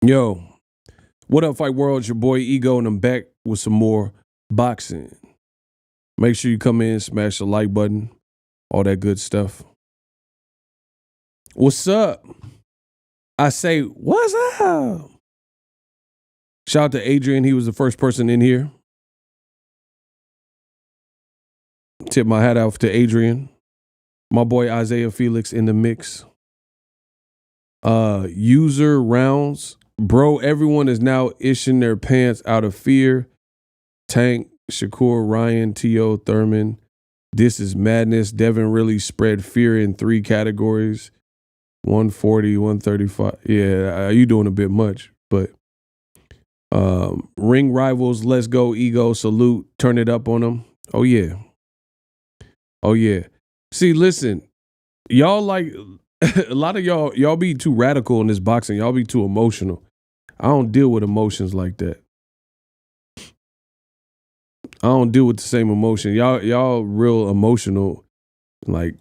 Yo, what up, Fight World? It's your boy Ego, and I'm back with some more boxing. Make sure you come in, smash the like button, all that good stuff. What's up? I say, what's up? Shout out to Adrian. He was the first person in here. Tip my hat off to Adrian. My boy Isaiah Felix in the mix. User rounds. Bro, everyone is now ishing their pants out of fear. Tank, Shakur, Ryan, T.O., Thurman. This is madness. Devin really spread fear in 3 categories. 140, 135. Yeah, you doing a bit much. But ring rivals, let's go, Ego, salute, turn it up on them. Oh, yeah. Oh, yeah. See, listen, y'all like, a lot of y'all be too radical in this boxing. Y'all be too emotional. I don't deal with emotions like that. I don't deal with the same emotion. Y'all real emotional, like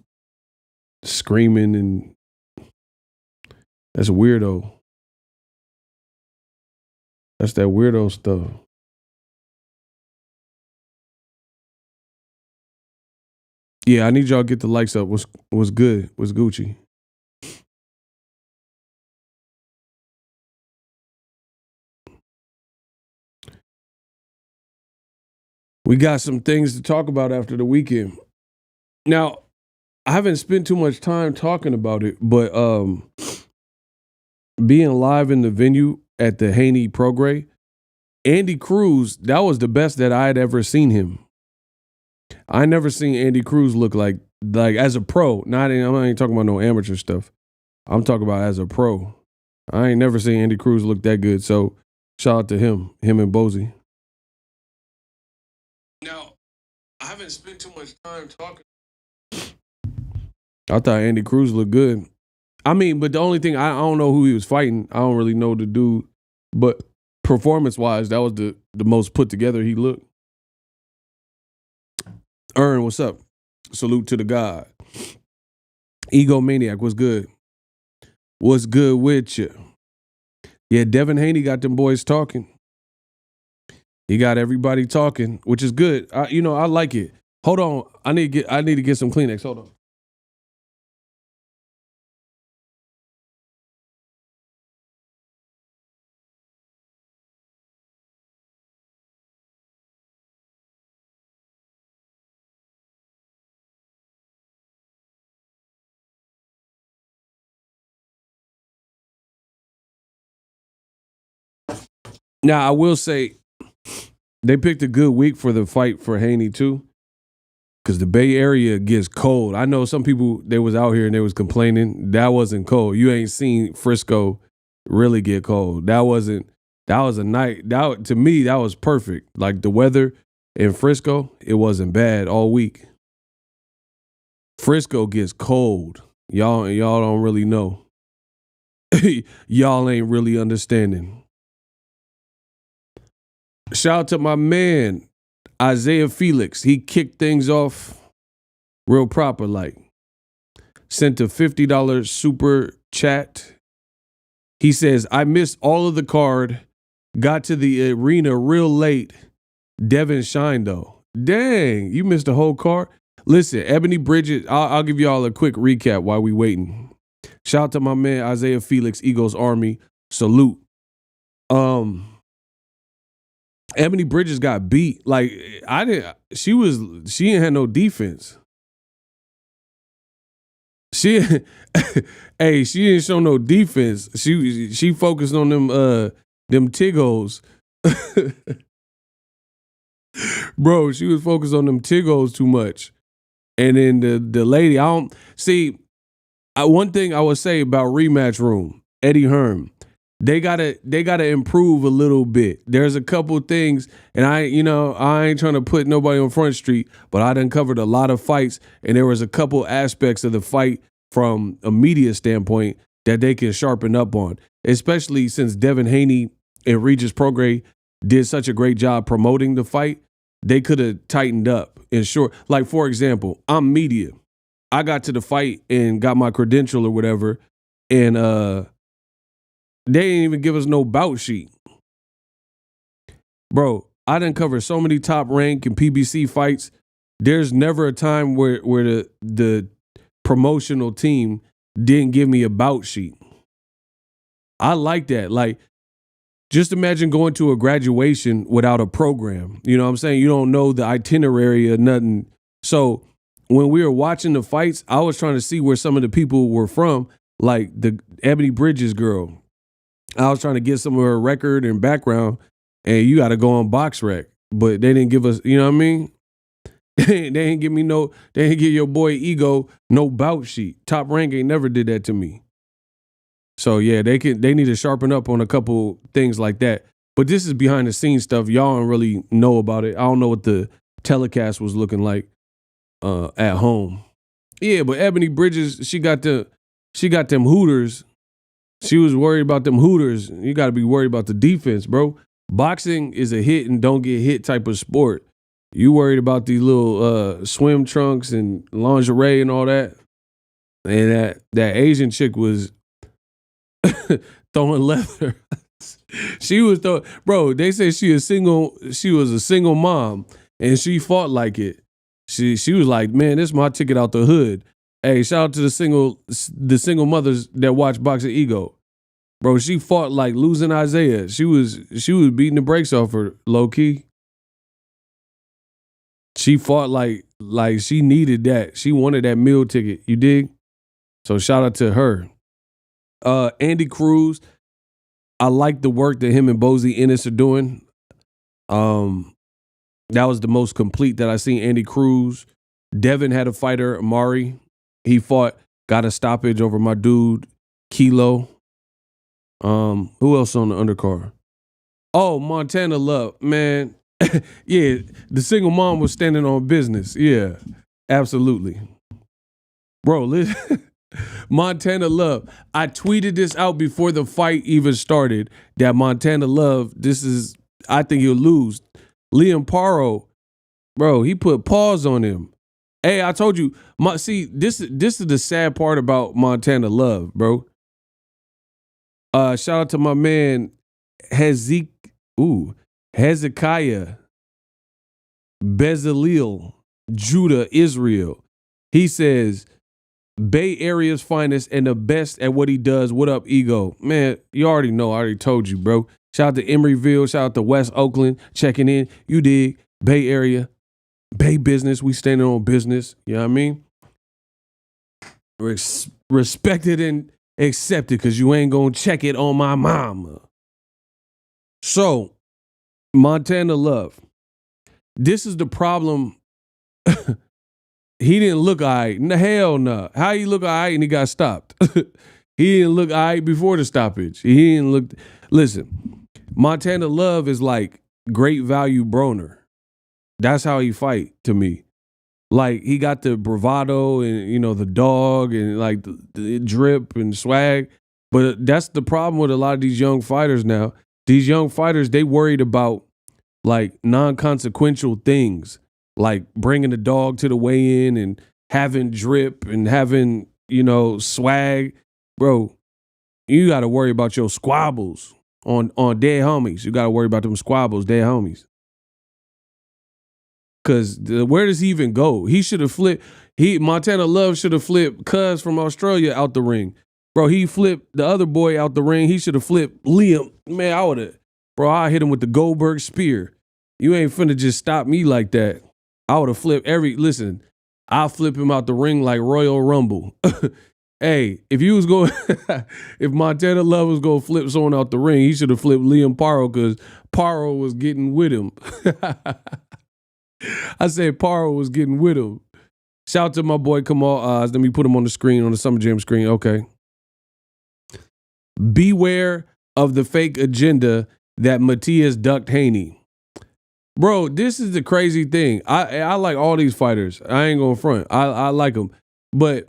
screaming, and that's weirdo. That's that weirdo stuff. Yeah, I need y'all to get the likes up. What's good? What's Gucci? We got some things to talk about after the weekend. Now, I haven't spent too much time talking about it, but being live in the venue at the Haney Prograis, Andy Cruz, that was the best that I had ever seen him. I never seen Andy Cruz look like as a pro. I'm not even talking about no amateur stuff. I'm talking about as a pro. I ain't never seen Andy Cruz look that good. So shout out to him and Bozy. Now, I haven't spent too much time talking. I thought Andy Cruz looked good. I mean, but the only thing, I don't know who he was fighting. I don't really know the dude. But performance-wise, that was the most put together he looked. Ern, what's up? Salute to the God. Ego Maniac, what's good? What's good with you? Yeah, Devin Haney got them boys talking. He got everybody talking, which is good. I like it. Hold on, I need to get some Kleenex. Hold on. Now, I will say they picked a good week for the fight for Haney, too, because the Bay Area gets cold. I know some people, they was out here and they was complaining. That wasn't cold. You ain't seen Frisco really get cold. That was a night. To me, that was perfect. Like the weather in Frisco, it wasn't bad all week. Frisco gets cold. Y'all don't really know. Y'all ain't really understanding. Shout out to my man, Isaiah Felix. He kicked things off real proper like. Sent a $50 super chat. He says, I missed all of the card. Got to the arena real late. Devin shined though. Dang, you missed the whole card? Listen, Ebony Bridget, I'll give y'all a quick recap while we waiting. Shout out to my man, Isaiah Felix, Eagles Army. Salute. Ebony Bridges got beat. Like she ain't had no defense. She didn't show no defense. She focused on them Tigos. Bro, she was focused on them Tigos too much. And then the lady, one thing I would say about Rematch Room, Eddie Hearn, they gotta improve a little bit. There's a couple things, and I ain't trying to put nobody on Front Street, but I done covered a lot of fights, and there was a couple aspects of the fight from a media standpoint that they can sharpen up on, especially since Devin Haney and Regis Prograis did such a great job promoting the fight. They could have tightened up and short. Like, for example, I'm media. I got to the fight and got my credential or whatever, and They didn't even give us no bout sheet. Bro, I done covered so many Top Rank and PBC fights. There's never a time where the promotional team didn't give me a bout sheet. I like that. Like, just imagine going to a graduation without a program. You know what I'm saying? You don't know the itinerary or nothing. So when we were watching the fights, I was trying to see where some of the people were from, like the Ebony Bridges girl. I was trying to get some of her record and background, and you got to go on BoxRec. But they didn't give us, you know what I mean? They didn't give me they didn't give your boy Ego no bout sheet. Top Rank ain't never did that to me. So yeah, they need to sharpen up on a couple things like that. But this is behind the scenes stuff. Y'all don't really know about it. I don't know what the telecast was looking like at home. Yeah, but Ebony Bridges, she got them Hooters. She was worried about them Hooters. You got to be worried about the defense, bro. Boxing is a hit and don't get hit type of sport. You worried about these little swim trunks and lingerie and all that. And that Asian chick was throwing leather. She was throwing, bro, they say she was a single mom and she fought like it. She was like, man, this is my ticket out the hood. Hey, shout out to the single mothers that watch Boxing Ego. Bro, she fought like losing Isaiah. She was beating the brakes off her, low key. She fought like she needed that. She wanted that meal ticket. You dig? So shout out to her. Andy Cruz, I like the work that him and Bozy Ennis are doing. That was the most complete that I seen Andy Cruz. Devin had a fighter, Amari. He fought, got a stoppage over my dude, Kilo. Who else on the undercard? Oh, Montana Love, man. Yeah, the single mom was standing on business. Yeah, absolutely. Bro, listen. Montana Love. I tweeted this out before the fight even started that Montana Love, I think he'll lose. Liam Paro, bro, he put paws on him. Hey, I told you, this is the sad part about Montana Love, bro. Shout out to my man Hezekiah Bezalel, Judah, Israel. He says, Bay Area's finest and the best at what he does. What up, Ego? Man, you already know. I already told you, bro. Shout out to Emeryville. Shout out to West Oakland. Checking in. You dig. Bay Area. Bay business. We standing on business. You know what I mean? Respected and accepted because you ain't going to check it on my mama. So, Montana Love. This is the problem. He didn't look all right. Hell no. How he look all right and he got stopped? He didn't look all right before the stoppage. He didn't look. Listen, Montana Love is like great value Broner. That's how he fight to me. Like he got the bravado and, you know, the dog and like the drip and swag. But that's the problem with a lot of these young fighters now. These young fighters, they worried about like non-consequential things. Like bringing the dog to the weigh-in and having drip and having, you know, swag. Bro, you got to worry about your squabbles on dead homies. You got to worry about them squabbles, dead homies. Because where does he even go? He should have flipped. Montana Love should have flipped Cuz from Australia out the ring. Bro, he flipped the other boy out the ring. He should have flipped Liam. Man, I hit him with the Goldberg spear. You ain't finna just stop me like that. I would have flipped I'll flip him out the ring like Royal Rumble. Hey, if Montana Love was going to flip someone out the ring, he should have flipped Liam Paro because Paro was getting with him. I said Paro was getting with him. Shout out to my boy Kamal Oz. Let me put him on the screen, on the Summer Jam screen. Okay. Beware of the fake agenda that Matias ducked Haney. Bro, this is the crazy thing. I like all these fighters. I ain't gonna front. I like them. But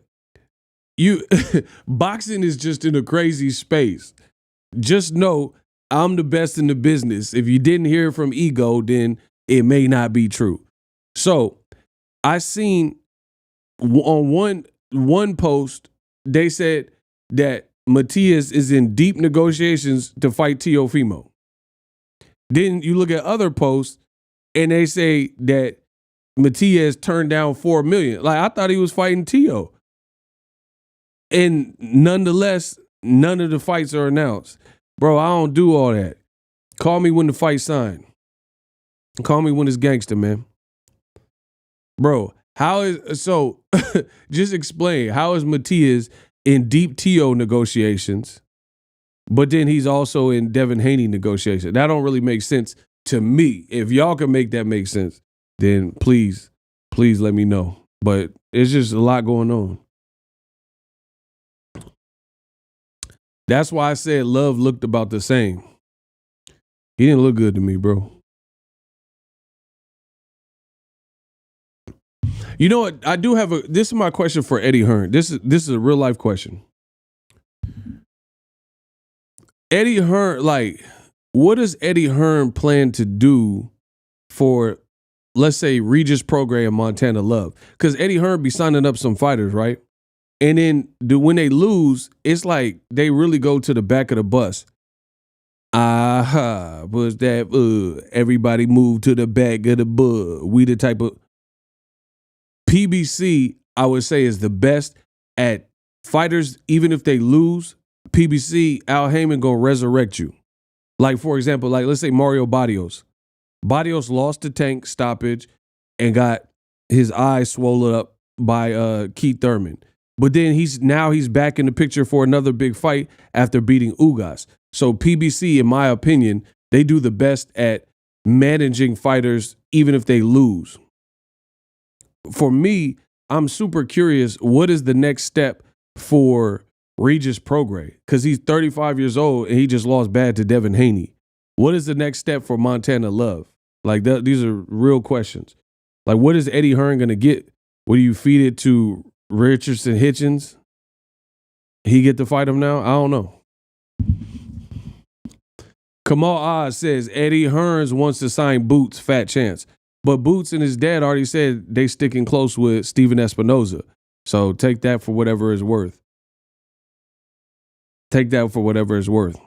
boxing is just in a crazy space. Just know I'm the best in the business. If you didn't hear from Ego, then it may not be true. So I seen on one post, they said that Matias is in deep negotiations to fight Teofimo. Then you look at other posts and they say that Matias turned down $4 million. Like, I thought he was fighting Teo. And nonetheless, none of the fights are announced. Bro, I don't do all that. Call me when the fight's signed. Call me when it's gangster, man. Bro, just explain, how is Matias in deep Teo negotiations, but then he's also in Devin Haney negotiations? That don't really make sense to me. If y'all can make that make sense, then please let me know. But it's just a lot going on. That's why I said Love looked about the same. He didn't look good to me, bro. You know what? I do have this is my question for Eddie Hearn. This is a real life question. Eddie Hearn, like, what does Eddie Hearn plan to do for, let's say, Regis Prograis and Montana Love? Because Eddie Hearn be signing up some fighters, right? And then when they lose, it's like they really go to the back of the bus. Was that everybody move to the back of the bus? We the type of PBC, I would say, is the best at fighters. Even if they lose, PBC, Al Heyman gonna resurrect you. Like, for example, like, let's say Mario Barrios. Barrios lost to Tank stoppage and got his eyes swollen up by Keith Thurman. But then he's back in the picture for another big fight after beating Ugas. So PBC, in my opinion, they do the best at managing fighters even if they lose. For me, I'm super curious, what is the next step for Regis Prograis? Because he's 35 years old and he just lost bad to Devin Haney. What is the next step for Montana Love? Like, these are real questions. Like, what is Eddie Hearn going to get? What do you feed it to Richardson Hitchens? He get to fight him now? I don't know. Kamal Oz says Eddie Hearns wants to sign Boots, fat chance. But Boots and his dad already said they sticking close with Steven Espinoza. So take that for whatever it's worth. Take that for whatever it's worth.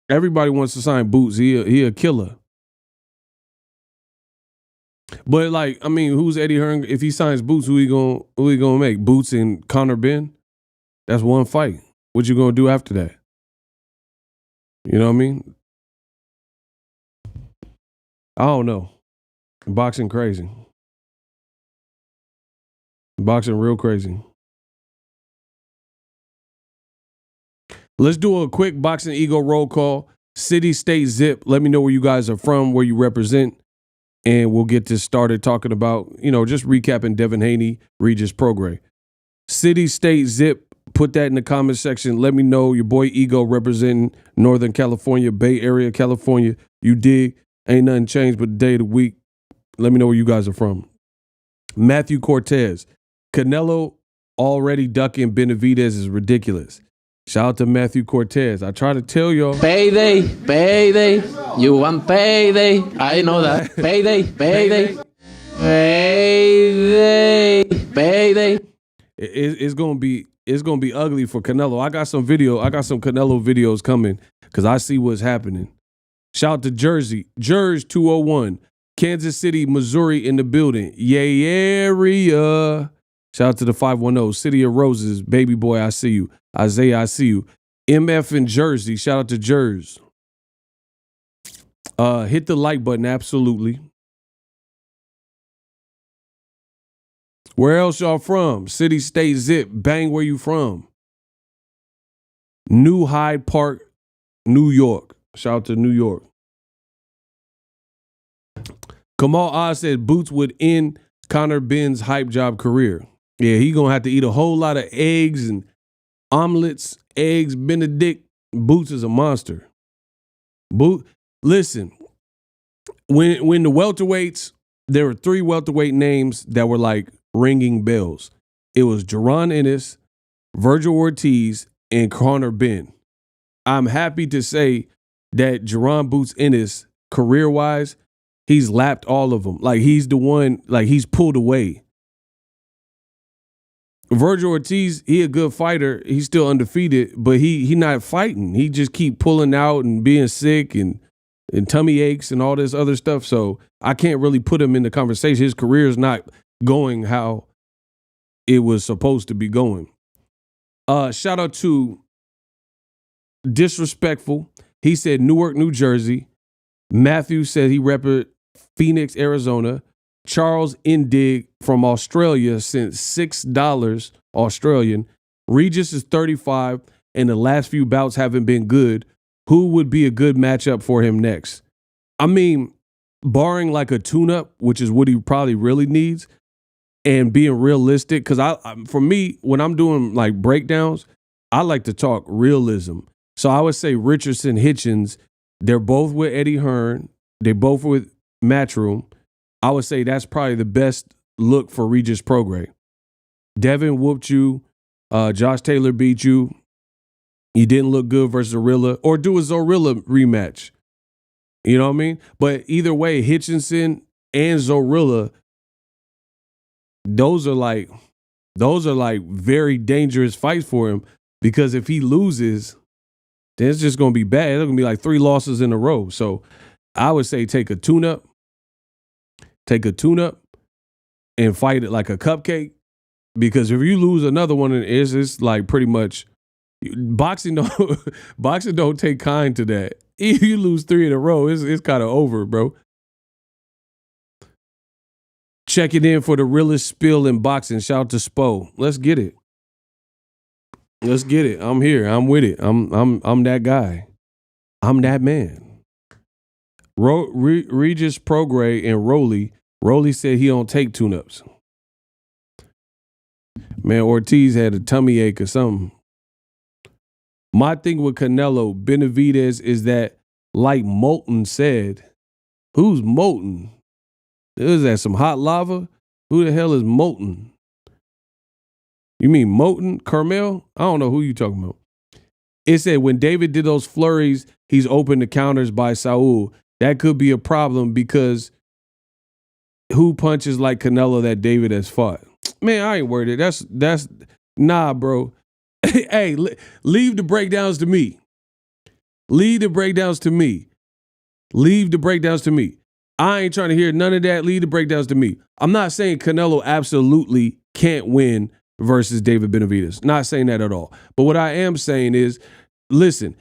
Everybody wants to sign Boots. He a killer. But, like, I mean, who's Eddie Hearn? If he signs Boots, who he gonna make? Boots and Conor Ben? That's one fight. What you gonna do after that? You know what I mean? I don't know. Boxing crazy. Boxing real crazy. Let's do a quick Boxing Ego roll call. City, state, zip. Let me know where you guys are from, where you represent. And we'll get this started talking about, just recapping Devin Haney, Regis Prograis. City, state, zip. Put that in the comment section. Let me know. Your boy Ego representing Northern California, Bay Area, California. You dig? Ain't nothing changed but the day of the week. Let me know where you guys are from. Matthew Cortez. Canelo already ducking Benviidz is ridiculous. Shout out to Matthew Cortez. I try to tell y'all. Payday. You want payday. I know that. Payday. It's gonna be ugly for Canelo. I got some Canelo videos coming because I see what's happening. Shout out to Jersey. Jersey 201. Kansas City, Missouri in the building. Yay area. Shout out to the 510. City of Roses. Baby boy, I see you. Isaiah, I see you. MF in Jersey. Shout out to Jersey. Hit the like button, absolutely. Where else y'all from? City, state, zip. Bang, where you from? New Hyde Park, New York. Shout out to New York. Kamal Oz said Boots would end Conor Ben's hype job career. Yeah, he gonna have to eat a whole lot of eggs and omelets, eggs Benedict. Boots is a monster. Listen, when the welterweights, there were 3 welterweight names that were like ringing bells. It was Jaron Ennis, Virgil Ortiz, and Conor Ben. I'm happy to say that Jaron Boots Ennis, career-wise, he's lapped all of them. Like, he's the one, like, he's pulled away. Virgil Ortiz, he a good fighter. He's still undefeated, but he not fighting. He just keep pulling out and being sick and tummy aches and all this other stuff. So I can't really put him in the conversation. His career is not going how it was supposed to be going. Shout out to Disrespectful. He said Newark, New Jersey. Matthew said he repped Phoenix, Arizona. Charles Indig from Australia sent $6 Australian. Regis is 35, and the last few bouts haven't been good. Who would be a good matchup for him next? I mean, barring like a tune-up, which is what he probably really needs, and being realistic, because for me, when I'm doing like breakdowns, I like to talk realism. So I would say Richardson, Hitchens, they're both with Eddie Hearn. They both with Matchroom. I would say that's probably the best look for Regis Prograis. Devin whooped you. Josh Taylor beat you. You didn't look good versus Zorilla. Or do a Zorilla rematch. You know what I mean? But either way, Hitchinson and Zorilla, those are like very dangerous fights for him, because if he loses, then it's just going to be bad. It's going to be like 3 losses in a row. So I would say take a tune-up and fight it like a cupcake, because if you lose another one, it's like pretty much boxing don't take kind to that. If you lose 3 in a row, it's kind of over, bro. Checking in for the realest spill in boxing. Shout out to Spo. Let's get it. I'm here. I'm with it. I'm that guy. I'm that man. Regis Prograis and Rolly said he don't take tune-ups. Man, Ortiz had a tummy ache or something. My thing with Canelo, Benviidz, is that, like Moulton said, who's Moulton? Is that some hot lava? Who the hell is Moulton? You mean Moulton? Carmel? I don't know who you talking about. It said when David did those flurries, he's open to counters by Saul. That could be a problem, because who punches like Canelo that David has fought? Man, I ain't worried. That's nah, bro. Hey, leave the breakdowns to me. Leave the breakdowns to me. I ain't trying to hear none of that. Leave the breakdowns to me. I'm not saying Canelo absolutely can't win versus David Benviidz. Not saying that at all. But what I am saying is, listen,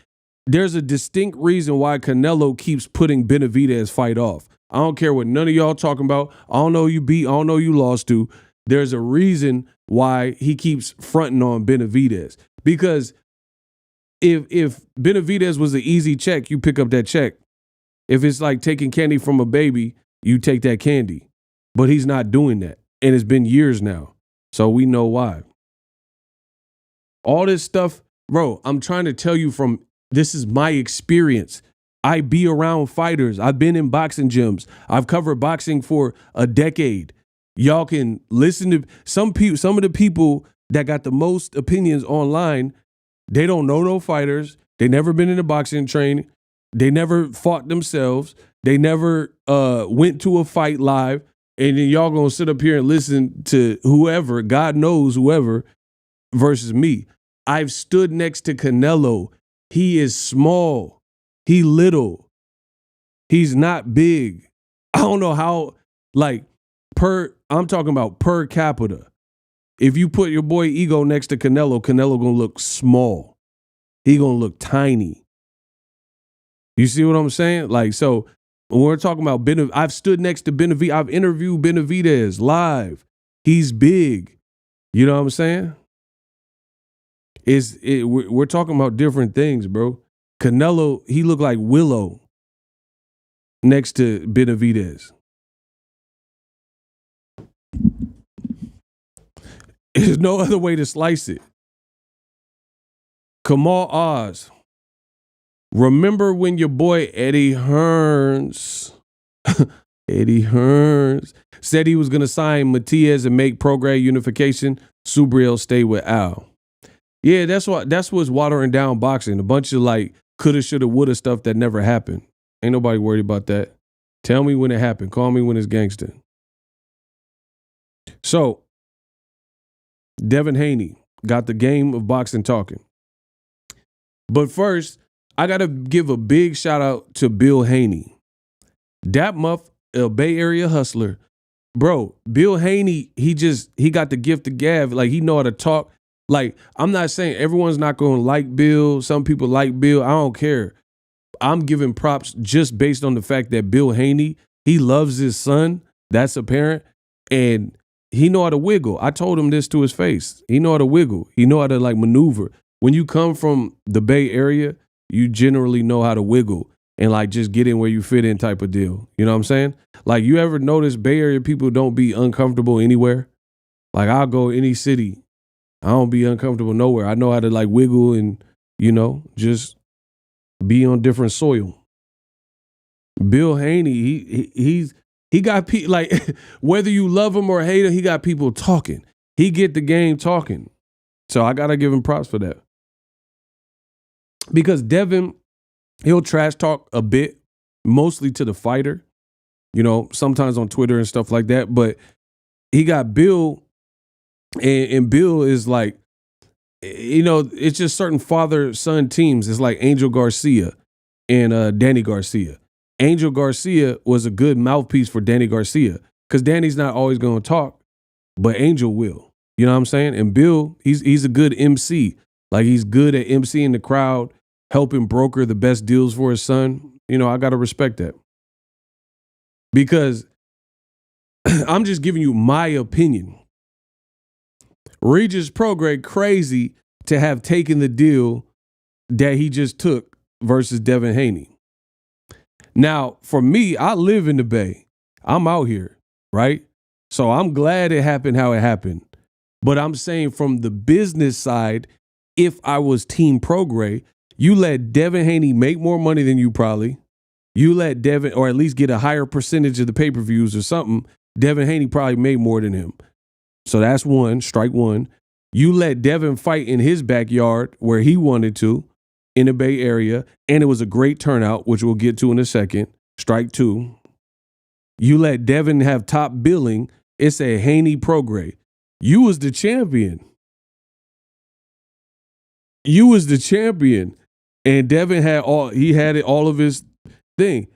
there's a distinct reason why Canelo keeps putting Benviidz fight off. I don't care what none of y'all talking about. I don't know who you beat. I don't know who you lost to. There's a reason why he keeps fronting on Benviidz. Because if Benviidz was an easy check, you pick up that check. If it's like taking candy from a baby, you take that candy. But he's not doing that. And it's been years now. So we know why. All this stuff, bro, I'm trying to tell you this is my experience. I be around fighters. I've been in boxing gyms. I've covered boxing for a decade. Y'all can listen to some of the people that got the most opinions online. They don't know no fighters. They never been in a boxing training. They never fought themselves. They never went to a fight live. And then y'all gonna sit up here and listen to whoever, God knows whoever, versus me. I've stood next to Canelo. He is small. He little. He's not big. I don't know how, like, I'm talking about per capita. If you put your boy Ego next to Canelo gonna look small. He gonna look tiny. You see what I'm saying? Like, so when we're talking about I've stood next to Benviidz. I've interviewed Benviidz live. He's big. You know what I'm saying? We're talking about different things, bro. Canelo, he looked like Willow next to Benviidz. There's no other way to slice it. Kamal Oz. Remember when your boy Eddie Hearns said he was going to sign Matias and make Prograis unification? Subriel stay with Al. Yeah, that's what's watering down boxing. A bunch of like coulda, shoulda, woulda stuff that never happened. Ain't nobody worried about that. Tell me when it happened. Call me when it's gangster. So Devin Haney got the game of boxing talking. But first, I got to give a big shout out to Bill Haney. Dat Muff, a Bay Area hustler. Bro, Bill Haney, he got the gift of gab. Like, he know how to talk. Like, I'm not saying everyone's not going to like Bill. Some people like Bill. I don't care. I'm giving props just based on the fact that Bill Haney, he loves his son. That's apparent. And he know how to wiggle. I told him this to his face. He know how to wiggle. He know how to, like, maneuver. When you come from the Bay Area, you generally know how to wiggle and, like, just get in where you fit in type of deal. You know what I'm saying? Like, you ever notice Bay Area people don't be uncomfortable anywhere? Like, I'll go any city. I don't be uncomfortable nowhere. I know how to, like, wiggle and, you know, just be on different soil. Bill Haney, he got people, like, whether you love him or hate him, he got people talking. He get the game talking. So I got to give him props for that. Because Devin, he'll trash talk a bit, mostly to the fighter, you know, sometimes on Twitter and stuff like that. But he got Bill, and Bill is like, you know, it's just certain father-son teams. It's like Angel Garcia and Danny Garcia. Angel Garcia was a good mouthpiece for Danny Garcia because Danny's not always going to talk, but Angel will. You know what I'm saying? And Bill, he's a good MC. Like, he's good at MCing the crowd, helping broker the best deals for his son. You know, I got to respect that. Because I'm just giving you my opinion. Regis Prograis crazy to have taken the deal that he just took versus Devin Haney. Now, for me, I live in the Bay. I'm out here, right? So I'm glad it happened how it happened. But I'm saying from the business side, if I was Team Prograis, you let Devin Haney make more money than you probably. You let Devin, or at least get a higher percentage of the pay-per-views or something. Devin Haney probably made more than him. So that's one, strike one. You let Devin fight in his backyard where he wanted to in the Bay Area, and it was a great turnout, which we'll get to in a second. Strike two. You let Devin have top billing. It's a Haney Prograis. You was the champion. You was the champion. And Devin had all of his thing.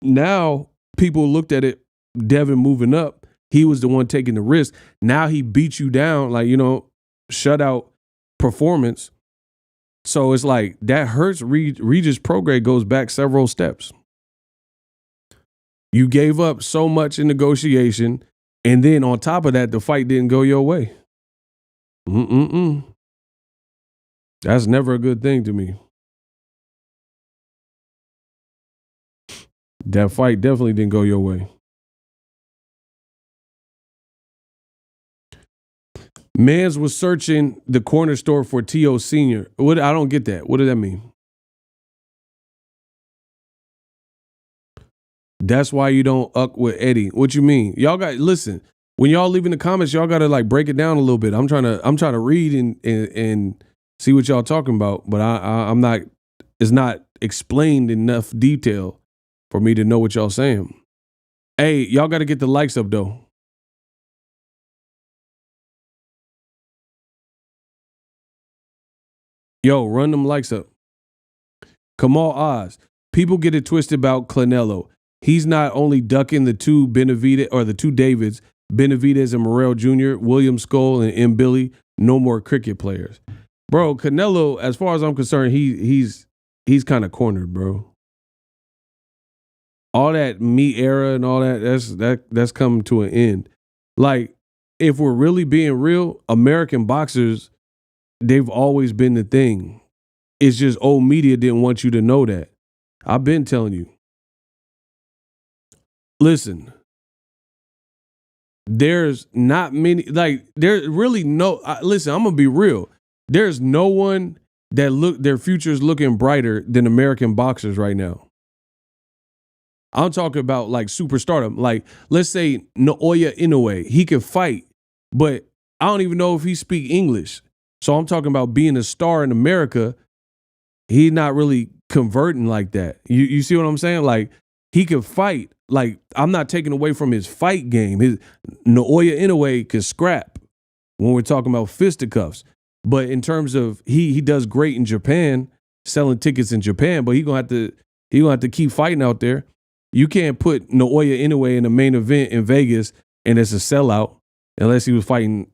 Now people looked at it, Devin moving up. He was the one taking the risk. Now he beat you down, like, you know, shutout performance. So it's like that hurts. Regis Prograis goes back several steps. You gave up so much in negotiation, and then on top of that, the fight didn't go your way. That's never a good thing to me. That fight definitely didn't go your way. Mans was searching the corner store for T.O. Sr. What? I don't get that. What does that mean? That's why you don't uck with Eddie. What you mean? Y'all got, listen, when y'all leave in the comments, y'all got to, like, break it down a little bit. I'm trying to read and see what y'all talking about, but I'm not, it's not explained enough detail for me to know what y'all saying. Hey, y'all got to get the likes up though. Yo, run them likes up. Kamal Oz. People get it twisted about Canelo. He's not only ducking the two Benviidz or the two Davids, Benviidz and Morrell Jr., William Skull and M. Billy, no more cricket players. Bro, Canelo, as far as I'm concerned, he's kind of cornered, bro. All that meat era and all that's coming to an end. Like, if we're really being real, American boxers, they've always been the thing. It's just old media didn't want you to know that. I've been telling you. Listen, there's not many, like, there's really no, listen, I'm going to be real. There's no one that their future's looking brighter than American boxers right now. I'm talking about, like, superstardom. Like, let's say Naoya Inoue, he can fight, but I don't even know if he speak English. So I'm talking about being a star in America. He's not really converting like that. You see what I'm saying? Like, he can fight. Like, I'm not taking away from his fight game. His Naoya Inoue can scrap. when we're talking about fisticuffs. But in terms of he does great in Japan, selling tickets in Japan, but he gonna have to keep fighting out there. You can't put Naoya Inoue in the main event in Vegas and it's a sellout unless he was fighting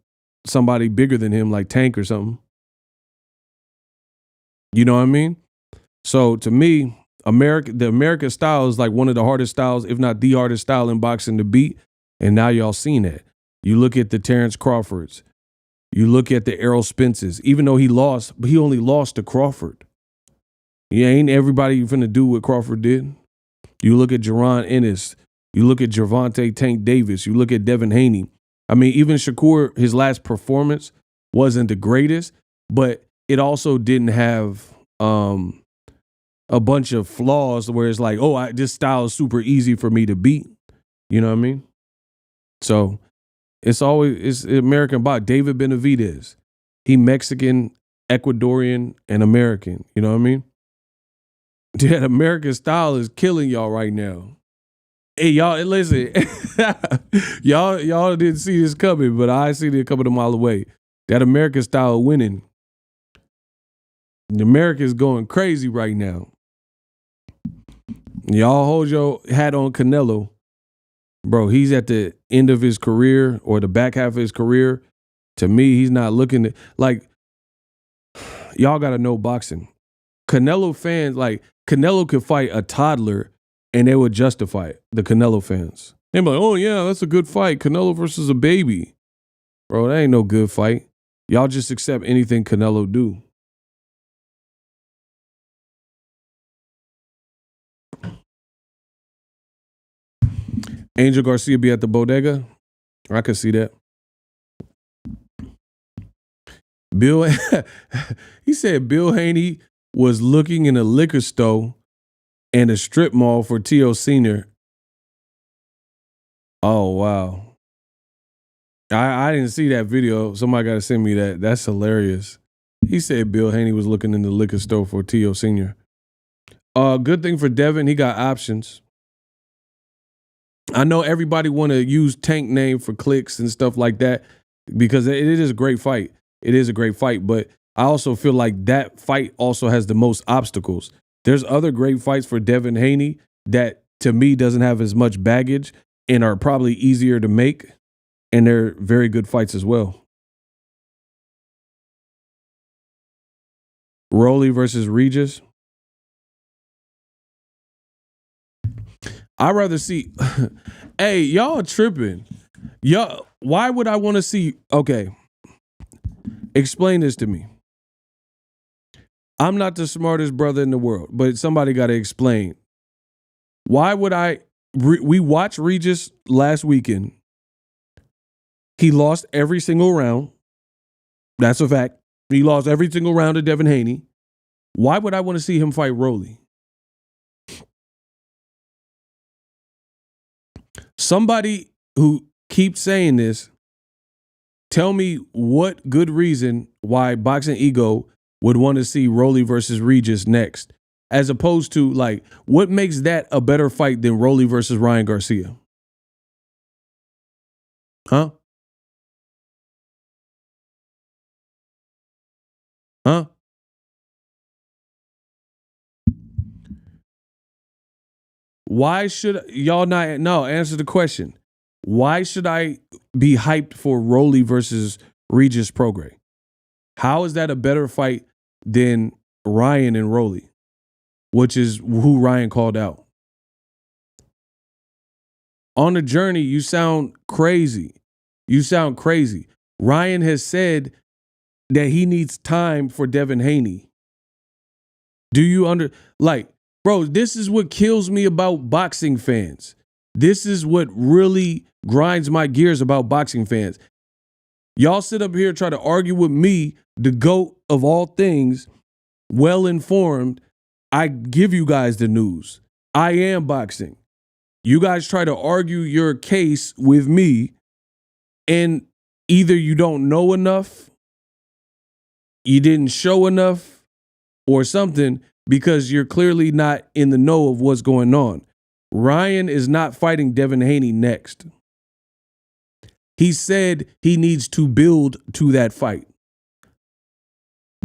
somebody bigger than him like Tank or something. You know what I mean? So to me, the American style is like one of the hardest styles, if not the hardest style in boxing to beat. And now y'all seen that. You look at the Terrence Crawfords. You look at the Errol Spences. Even though he lost, but he only lost to Crawford. Yeah, ain't everybody finna do what Crawford did. You look at Jaron Ennis. You look at Gervonta Tank Davis. You look at Devin Haney. I mean, even Shakur, his last performance wasn't the greatest, but it also didn't have a bunch of flaws where it's like, oh, this style is super easy for me to beat. You know what I mean? So it's American box. David Benavidez, he Mexican, Ecuadorian, and American. You know what I mean? That American style is killing y'all right now. Hey, y'all, listen. y'all didn't see this coming, but I seen it coming a mile away. That American style winning. The America's going crazy right now. Y'all hold your hat on Canelo. Bro, he's at the end of his career or the back half of his career. To me, he's not looking like, y'all got to know boxing. Canelo fans, like, Canelo could fight a toddler and they would justify it, the Canelo fans. They're like, oh, yeah, that's a good fight. Canelo versus a baby. Bro, that ain't no good fight. Y'all just accept anything Canelo do. Angel Garcia be at the bodega. I could see that. Bill, he said Bill Haney was looking in a liquor store and a strip mall for T.O. Sr. Oh, wow. I didn't see that video. Somebody got to send me that. That's hilarious. He said Bill Haney was looking in the liquor store for T.O. Sr. Good thing for Devin, he got options. I know everybody want to use Tank name for clicks and stuff like that because it is a great fight. It is a great fight, but I also feel like that fight also has the most obstacles. There's other great fights for Devin Haney that to me doesn't have as much baggage and are probably easier to make, and they're very good fights as well. Rolly versus Regis. I'd rather see. Hey, y'all tripping. Y'all, why would I want to see? Okay. Explain this to me. I'm not the smartest brother in the world, but somebody got to explain. Why would we watched Regis last weekend. He lost every single round. That's a fact. He lost every single round to Devin Haney. Why would I want to see him fight Rolly? Somebody who keeps saying this, tell me what good reason why Boxing Ego would want to see Rolly versus Regis next, as opposed to, like, what makes that a better fight than Rolly versus Ryan Garcia? Huh? Huh? Why should y'all not? No, answer the question. Why should I be hyped for Rolly versus Regis Prograis? How is that a better fight than Ryan and Rolly, which is who Ryan called out? On the journey, you sound crazy. You sound crazy. Ryan has said that he needs time for Devin Haney. Do you bro, this is what kills me about boxing fans. This is what really grinds my gears about boxing fans. Y'all sit up here try to argue with me, the GOAT of all things, well-informed. I give you guys the news. I am boxing. You guys try to argue your case with me, and either you don't know enough, you didn't show enough, or something, because you're clearly not in the know of what's going on. Ryan is not fighting Devin Haney next. He said he needs to build to that fight.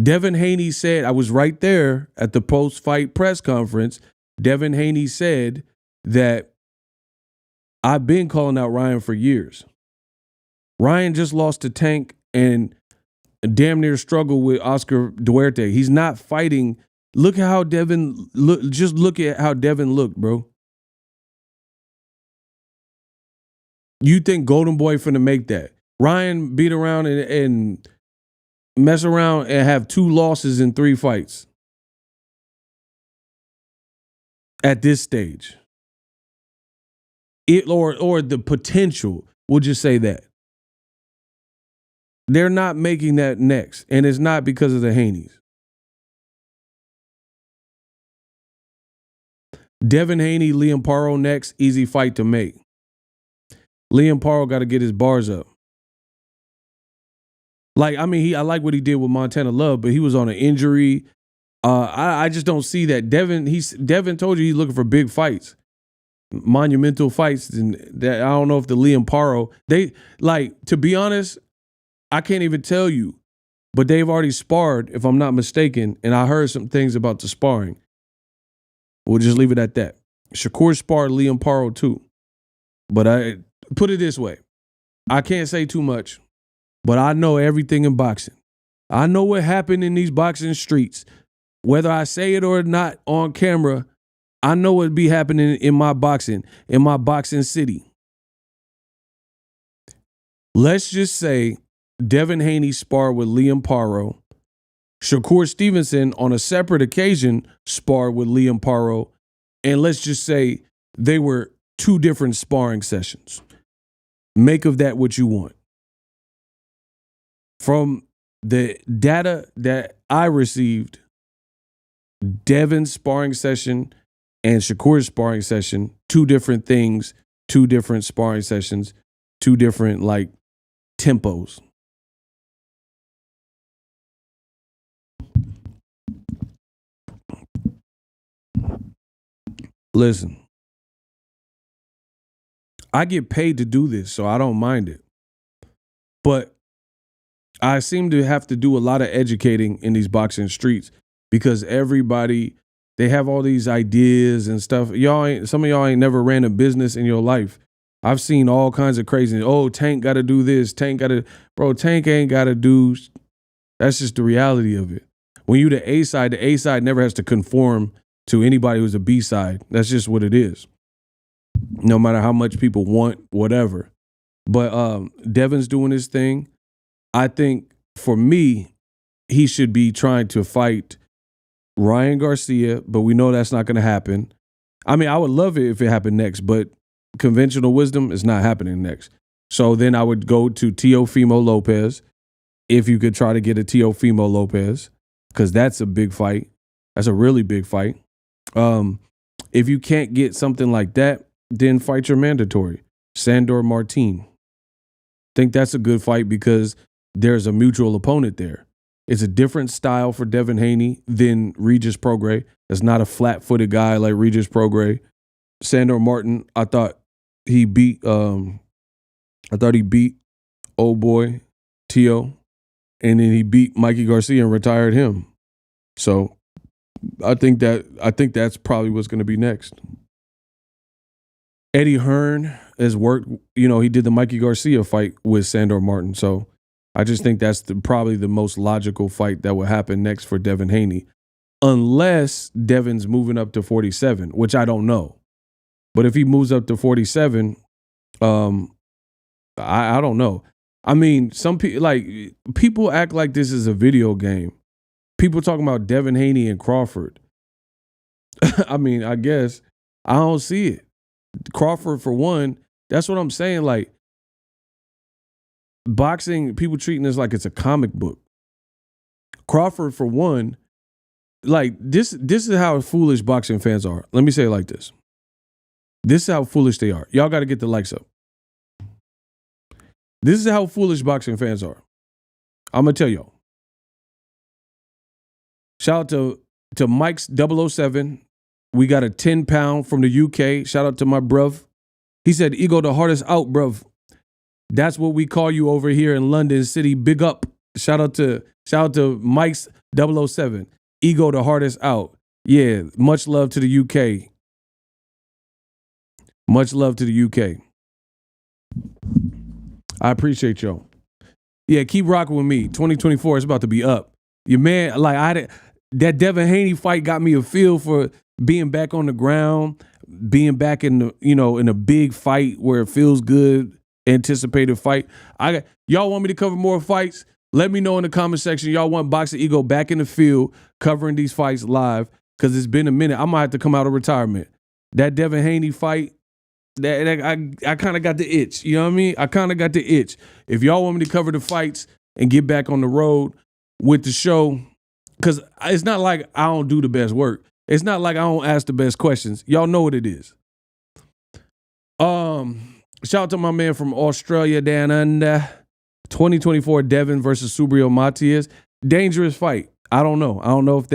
Devin Haney said, I was right there at the post-fight press conference. Devin Haney said that I've been calling out Ryan for years. Ryan just lost to Tank and damn near struggled with Oscar Duarte. He's not fighting. Look at how Devin look. Just look at how Devin looked, bro. You think Golden Boy finna make that? Ryan beat around and mess around and have 2 losses in 3 fights at this stage. Or the potential, we'll just say that. They're not making that next, and it's not because of the Haneys. Devin Haney, Liam Paro next, easy fight to make. Liam Paro got to get his bars up. Like, I mean, I like what he did with Montana Love, but he was on an injury. I just don't see that. Devin told you he's looking for big fights, monumental fights, and that I don't know if the Liam Paro, to be honest, I can't even tell you, but they've already sparred, if I'm not mistaken, and I heard some things about the sparring. We'll just leave it at that. Shakur sparred Liam Paro too. But I put it this way. I can't say too much, but I know everything in boxing. I know what happened in these boxing streets. Whether I say it or not on camera, I know what be happening in my boxing city. Let's just say Devin Haney sparred with Liam Paro. Shakur Stevenson, on a separate occasion, sparred with Liam Paro. And let's just say they were 2 different sparring sessions. Make of that what you want. From the data that I received, Devin's sparring session and Shakur's sparring session, 2 different things, 2 different sparring sessions, 2 different, tempos. Listen, I get paid to do this, so I don't mind it. But I seem to have to do a lot of educating in these boxing streets because everybody, they have all these ideas and stuff. Some of y'all ain't never ran a business in your life. I've seen all kinds of crazy. Oh, Tank got to do this. Tank ain't got to do. That's just the reality of it. When you the A side never has to conform to anybody who's a B side. That's just what it is. No matter how much people want whatever. But Devin's doing his thing. I think for me, he should be trying to fight Ryan Garcia, but we know that's not going to happen. I mean, I would love it if it happened next, but conventional wisdom is not happening next. So then I would go to Teofimo Lopez, if you could try to get a Teofimo Lopez, because that's a big fight. That's a really big fight. If you can't get something like that, then fight your mandatory, Sandor Martin. Think that's a good fight because there's a mutual opponent there. It's a different style for Devin Haney than Regis Prograis. That's not a flat-footed guy like Regis Prograis. Sandor Martin, I thought he beat old boy Tio, and then he beat Mikey Garcia and retired him. So I think that's probably what's going to be next. Eddie Hearn has worked, he did the Mikey Garcia fight with Sandor Martin. So I just think that's probably the most logical fight that will happen next for Devin Haney. Unless Devin's moving up to 47, which I don't know. But if he moves up to 47, I don't know. I mean, some people act like this is a video game. People talking about Devin Haney and Crawford. I mean, I guess I don't see it. Crawford, for one, that's what I'm saying. Like, boxing, people treating this like it's a comic book. Crawford, for one, like this is how foolish boxing fans are. Let me say it like this. This is how foolish they are. Y'all got to get the likes up. This is how foolish boxing fans are. I'm going to tell y'all. Shout out to Mike's 007. We got a 10-pound from the UK. Shout out to my bruv. He said, Ego the hardest out, bruv. That's what we call you over here in London City. Big up. Shout out to Mike's 007. Ego the hardest out. Yeah, much love to the UK. Much love to the UK. I appreciate y'all. Yeah, keep rocking with me. 2024 is about to be up. Your man, like that Devin Haney fight got me a feel for being back on the ground, being back in the, in a big fight where it feels good, anticipated fight. Y'all want me to cover more fights? Let me know in the comment section. Y'all want Boxing Ego back in the field covering these fights live, because it's been a minute. I might have to come out of retirement. That Devin Haney fight, I kind of got the itch. You know what I mean? I kind of got the itch. If y'all want me to cover the fights and get back on the road with the show, because it's not like I don't do the best work. It's not like I don't ask the best questions. Y'all know what it is. Shout out to my man from Australia down under. 2024 Devin versus Subriel Matias. Dangerous fight. I don't know. I don't know if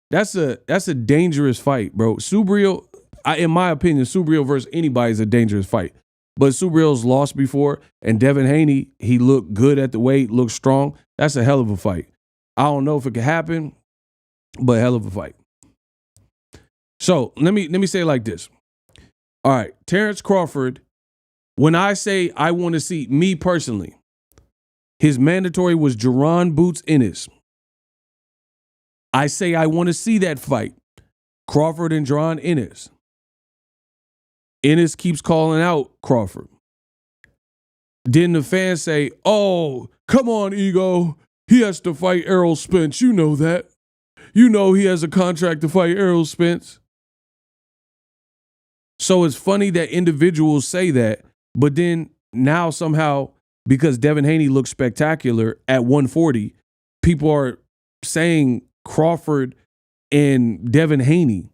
that's a dangerous fight, bro. Subriel, in my opinion, Subriel versus anybody is a dangerous fight. But Subriel's lost before, and Devin Haney, he looked good at the weight, looked strong. That's a hell of a fight. I don't know if it could happen, but hell of a fight. So let me say it like this. All right, Terrence Crawford, when I say I want to see, me personally, his mandatory was Jaron Boots Ennis. I say I want to see that fight. Crawford and Jaron Ennis. Ennis keeps calling out Crawford. Then the fans say, oh, come on, Ego. He has to fight Errol Spence. You know that. You know he has a contract to fight Errol Spence. So it's funny that individuals say that, but then now somehow, because Devin Haney looks spectacular at 140, people are saying Crawford and Devin Haney.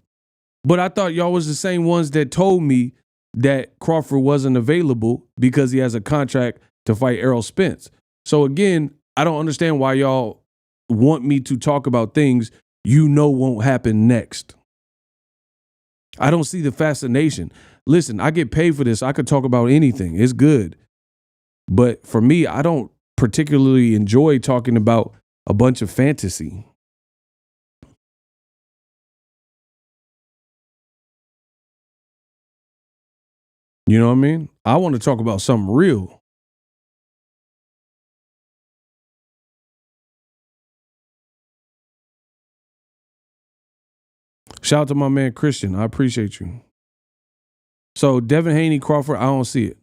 But I thought y'all was the same ones that told me that Crawford wasn't available because he has a contract to fight Errol Spence. So again, I don't understand why y'all want me to talk about things won't happen next. I don't see the fascination. Listen, I get paid for this. I could talk about anything. It's good. But for me, I don't particularly enjoy talking about a bunch of fantasy. You know what I mean? I want to talk about something real. Shout out to my man Christian. I appreciate you. So Devin Haney, Crawford, I don't see it.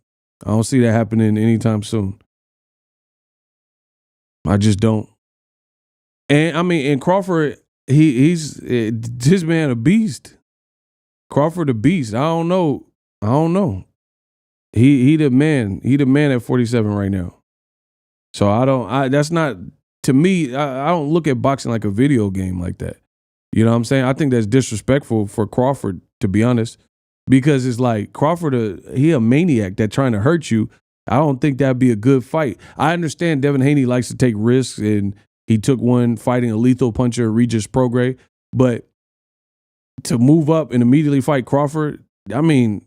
I don't see that happening anytime soon. I just don't. And I mean, and Crawford, he's this man a beast. Crawford a beast. I don't know. He the man. He the man at 47 right now. So that's not, to me, I don't look at boxing like a video game like that. You know what I'm saying? I think that's disrespectful for Crawford, to be honest, because it's like Crawford, he a maniac that trying to hurt you. I don't think that'd be a good fight. I understand Devin Haney likes to take risks, and he took one fighting a lethal puncher, Regis Prograis, but to move up and immediately fight Crawford, I mean,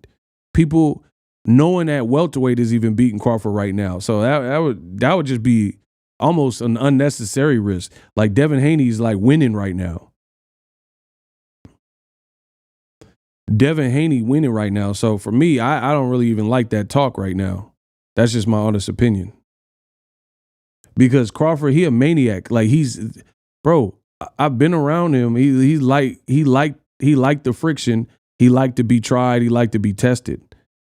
people knowing that welterweight is even beating Crawford right now. So that would just be almost an unnecessary risk. Like Devin Haney's like winning right now. Devin Haney winning right now. So for me, I don't really even like that talk right now. That's just my honest opinion. Because Crawford, he a maniac. Like I've been around him. He liked the friction. He liked to be tried. He liked to be tested.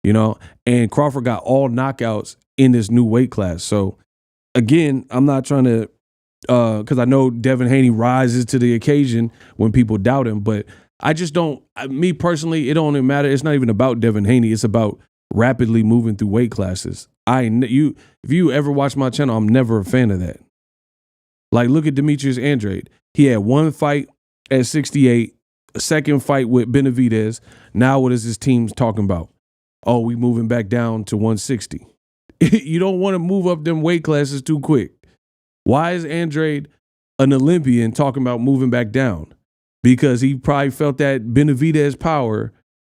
You know, and Crawford got all knockouts in this new weight class. So again, I'm not trying to, because I know Devin Haney rises to the occasion when people doubt him, but I just don't, me personally, it don't even matter. It's not even about Devin Haney. It's about rapidly moving through weight classes. If you ever watch my channel, I'm never a fan of that. Like, look at Demetrius Andrade. He had one fight at 68, a second fight with Benviidz. Now what is his team talking about? Oh, we moving back down to 160. You don't want to move up them weight classes too quick. Why is Andrade an Olympian talking about moving back down? Because he probably felt that Benviidz power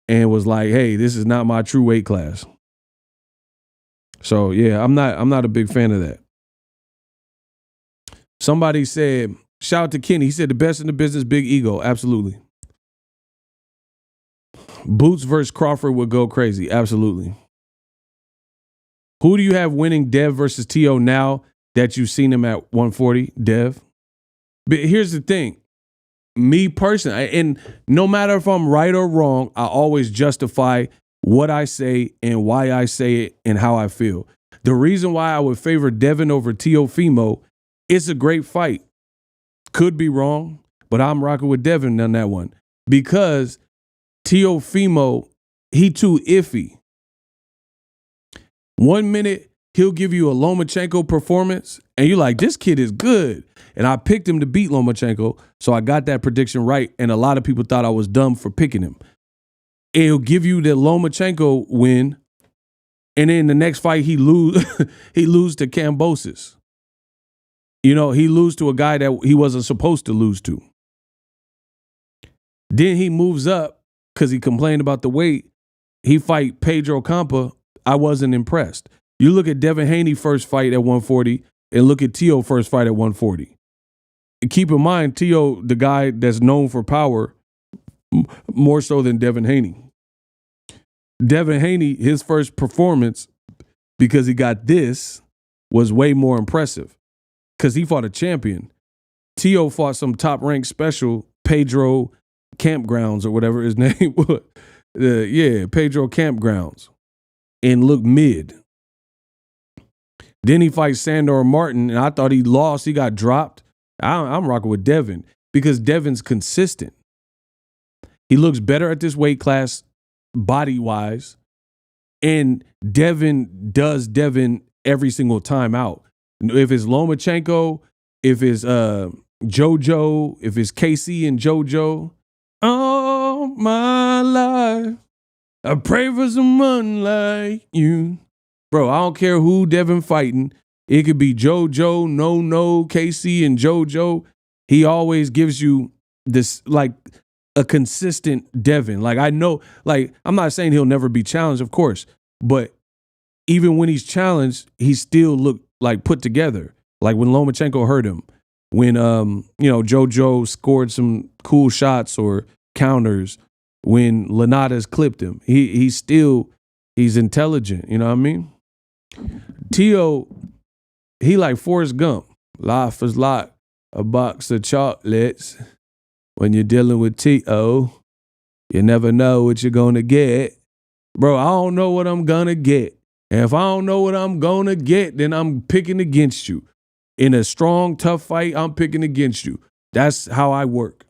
and was like, hey, this is not my true weight class. So yeah, I'm not a big fan of that. Somebody said, shout out to Kenny. He said the best in the business, big ego. Absolutely. Boots versus Crawford would go crazy. Absolutely. Who do you have winning, Dev versus T.O. now that you've seen him at 140, Dev? But here's the thing. Me personally, and no matter if I'm right or wrong, I always justify what I say and why I say it and how I feel. The reason why I would favor Devin over Teofimo, it's a great fight. Could be wrong, but I'm rocking with Devin on that one because Teofimo, he too iffy. 1 minute, he'll give you a Lomachenko performance, and you're like, this kid is good. And I picked him to beat Lomachenko, so I got that prediction right, and a lot of people thought I was dumb for picking him. It'll give you the Lomachenko win, and then the next fight he lose to Kambosos. You know, he lose to a guy that he wasn't supposed to lose to. Then he moves up because he complained about the weight. He fight Pedro Campa. I wasn't impressed. You look at Devin Haney first fight at 140 and look at T.O. first fight at 140. Keep in mind, T.O., the guy that's known for power more so than Devin Haney. Devin Haney, his first performance, because he got this, was way more impressive because he fought a champion. T.O. fought some top-ranked special, Pedro Campgrounds or whatever his name was. Pedro Campgrounds, and looked mid. Then he fights Senor Martin, and I thought he lost. He got dropped. I'm rocking with Devin because Devin's consistent. He looks better at this weight class body-wise, and Devin does Devin every single time out. If it's Lomachenko, if it's JoJo, if it's KC and JoJo, all my life, I pray for someone like you. Bro, I don't care who Devin fighting. It could be JoJo, No, KC, and JoJo. He always gives you this, like, a consistent Devin. Like, I know, like, I'm not saying he'll never be challenged, of course. But even when he's challenged, he still looked, like, put together. Like, when Lomachenko hurt him. When, JoJo scored some cool shots or counters. When Linares clipped him. He's intelligent. You know what I mean? T.O., he like Forrest Gump. Life is like a box of chocolates. When you're dealing with T.O., you never know what you're going to get. Bro, I don't know what I'm going to get. And if I don't know what I'm going to get, then I'm picking against you. In a strong, tough fight, I'm picking against you. That's how I work.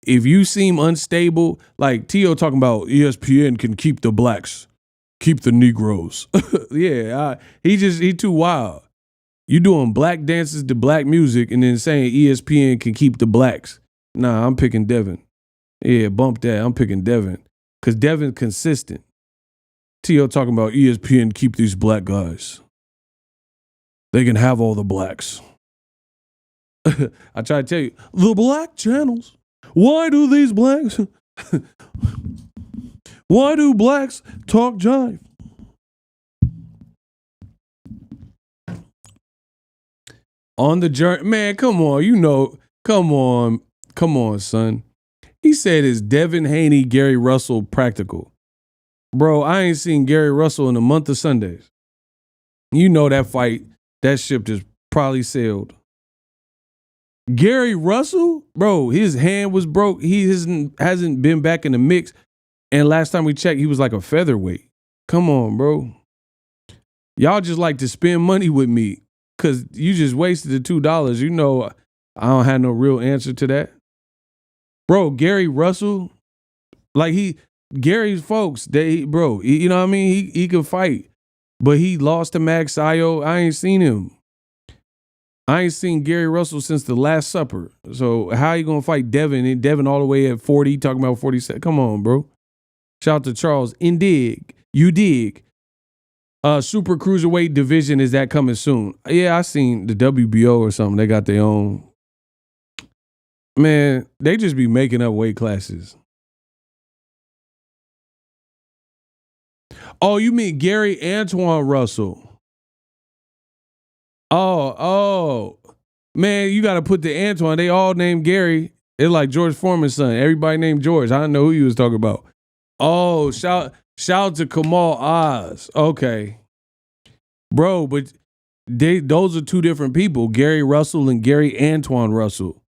If you seem unstable, like T.O. talking about ESPN can keep the blacks, keep the Negroes. He too wild. You doing black dances to black music and then saying ESPN can keep the blacks. Nah, I'm picking Devin. Yeah, bump that. I'm picking Devin. Because Devin's consistent. T.O. talking about ESPN keep these black guys. They can have all the blacks. I try to tell you, the black channels. Why do these blacks? Why do blacks talk jive? On the journey, man, come on, come on, son. He said, is Devin Haney, Gary Russell practical? Bro, I ain't seen Gary Russell in a month of Sundays. You know that fight, that ship just probably sailed. Gary Russell, bro, his hand was broke. He hasn't been back in the mix. And last time we checked, he was like a featherweight. Come on, bro. Y'all just like to spend money with me because you just wasted the $2. You know, I don't have no real answer to that. Bro, Gary Russell, like Gary's folks, you know what I mean? He can fight, but he lost to Mag Sayo. I ain't seen him. I ain't seen Gary Russell since the Last Supper. So how you going to fight Devin? And Devin all the way at 40, talking about 47. Come on, bro. Shout out to Charles. Indig. You dig. Super Cruiserweight division, is that coming soon? Yeah, I seen the WBO or something. They got their own. Man, they just be making up weight classes. Oh, you mean Gary Antoine Russell? Oh, man, you got to put the Antoine. They all named Gary. It's like George Foreman's son. Everybody named George. I didn't know who you was talking about. Oh, shout out to Kamal Oz. Okay, bro, but those are two different people, Gary Russell and Gary Antoine Russell.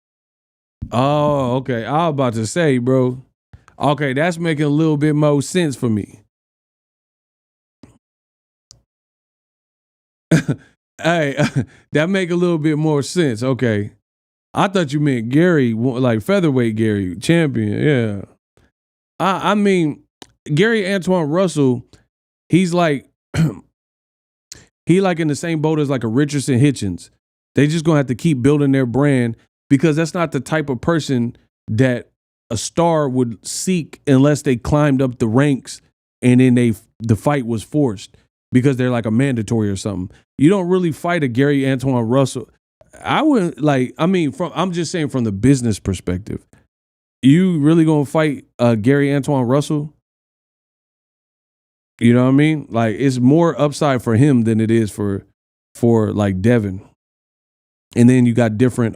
Oh, okay. I was about to say, bro. Okay, that's making a little bit more sense for me. Hey, that make a little bit more sense. Okay. I thought you meant Gary, like featherweight Gary, champion. Yeah. I mean, Gary Antoine Russell, he's like he like in the same boat as like a Richardson Hitchens. They just gonna have to keep building their brand because that's not the type of person that a star would seek unless they climbed up the ranks and then the fight was forced because they're like a mandatory or something. You don't really fight a Gary Antoine Russell. I wouldn't like. I mean, I'm just saying from the business perspective. You really gonna fight Gary Antoine Russell? You know what I mean? Like it's more upside for him than it is for like Devin. And then you got different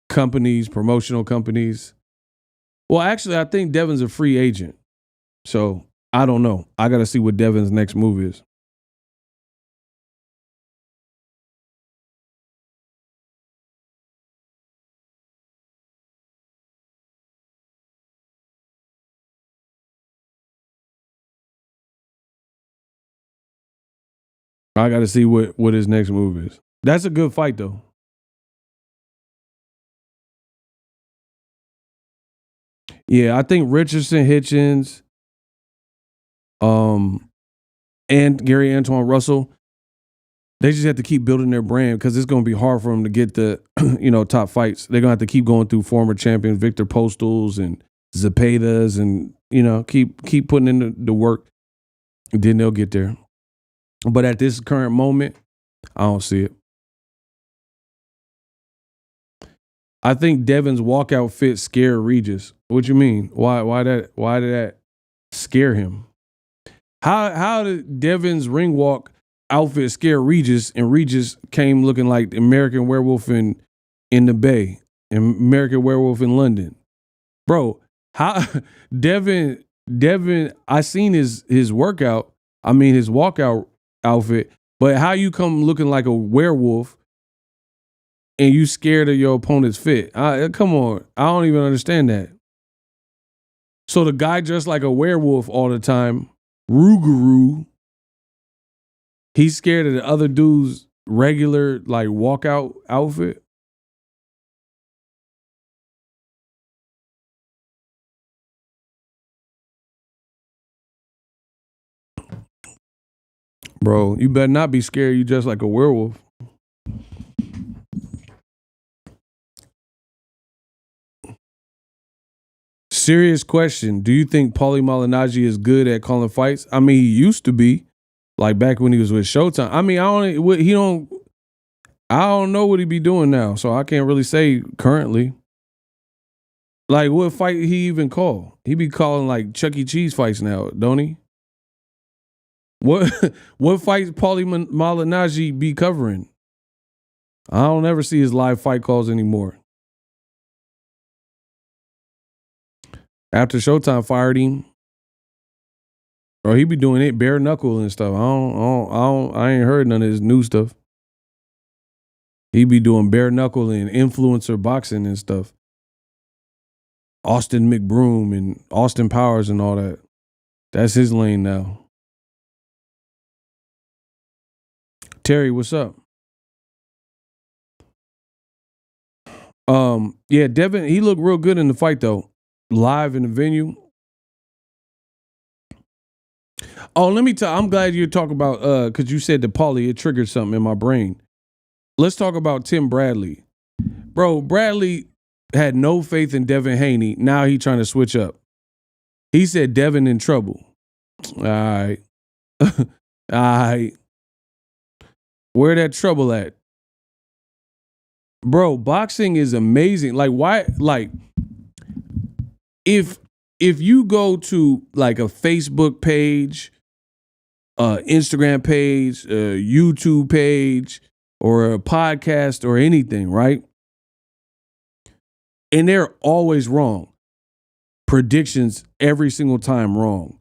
companies, promotional companies. Well, actually, I think Devin's a free agent. So I don't know. I got to see what Devin's next move is. I got to see what his next move is. That's a good fight, though. Yeah, I think Richardson, Hitchens, um, and Gary Antoine Russell, they just have to keep building their brand because it's going to be hard for them to get the top fights. They're going to have to keep going through former champions Victor Postals and Zepedas and keep putting in the work. Then they'll get there. But at this current moment, I don't see it. I think Devin's walkout fit scared Regis. What you mean? Why did that scare him? How did Devin's ring walk outfit scare Regis and Regis came looking like American Werewolf in the Bay and American Werewolf in London? Bro, how Devin I seen his workout, I mean his walkout outfit, but how you come looking like a werewolf and you scared of your opponent's fit? Come on. I don't even understand that. So the guy dressed like a werewolf all the time, Rougarou, he's scared of the other dude's regular like walkout outfit. Bro, you better not be scared you dressed like a werewolf. Serious question. Do you think Paulie Malignaggi is good at calling fights? I mean, he used to be, like back when he was with Showtime. I mean, I don't know what he be doing now, so I can't really say currently. Like, what fight he even call? He be calling like Chuck E. Cheese fights now, don't he? What what fights Paulie Malignaggi be covering? I don't ever see his live fight calls anymore. After Showtime fired him, or he be doing it bare knuckle and stuff. I ain't heard none of his new stuff. He be doing bare knuckle and influencer boxing and stuff. Austin McBroom and Austin Powers and all that. That's his lane now. Terry, what's up? Yeah, Devin, he looked real good in the fight though. Live in the venue. Oh, let me tell. I'm glad you talk about because you said the Paulie, it triggered something in my brain. Let's talk about Tim Bradley. Bro, Bradley had no faith in Devin Haney. Now he trying to switch up. He said Devin in trouble. All right. All right. Where that trouble at? Bro, boxing is amazing. Like, why? Like, if you go to like a Facebook page Instagram page, a YouTube page, or a podcast or anything, right? And they're always wrong. Predictions every single time wrong.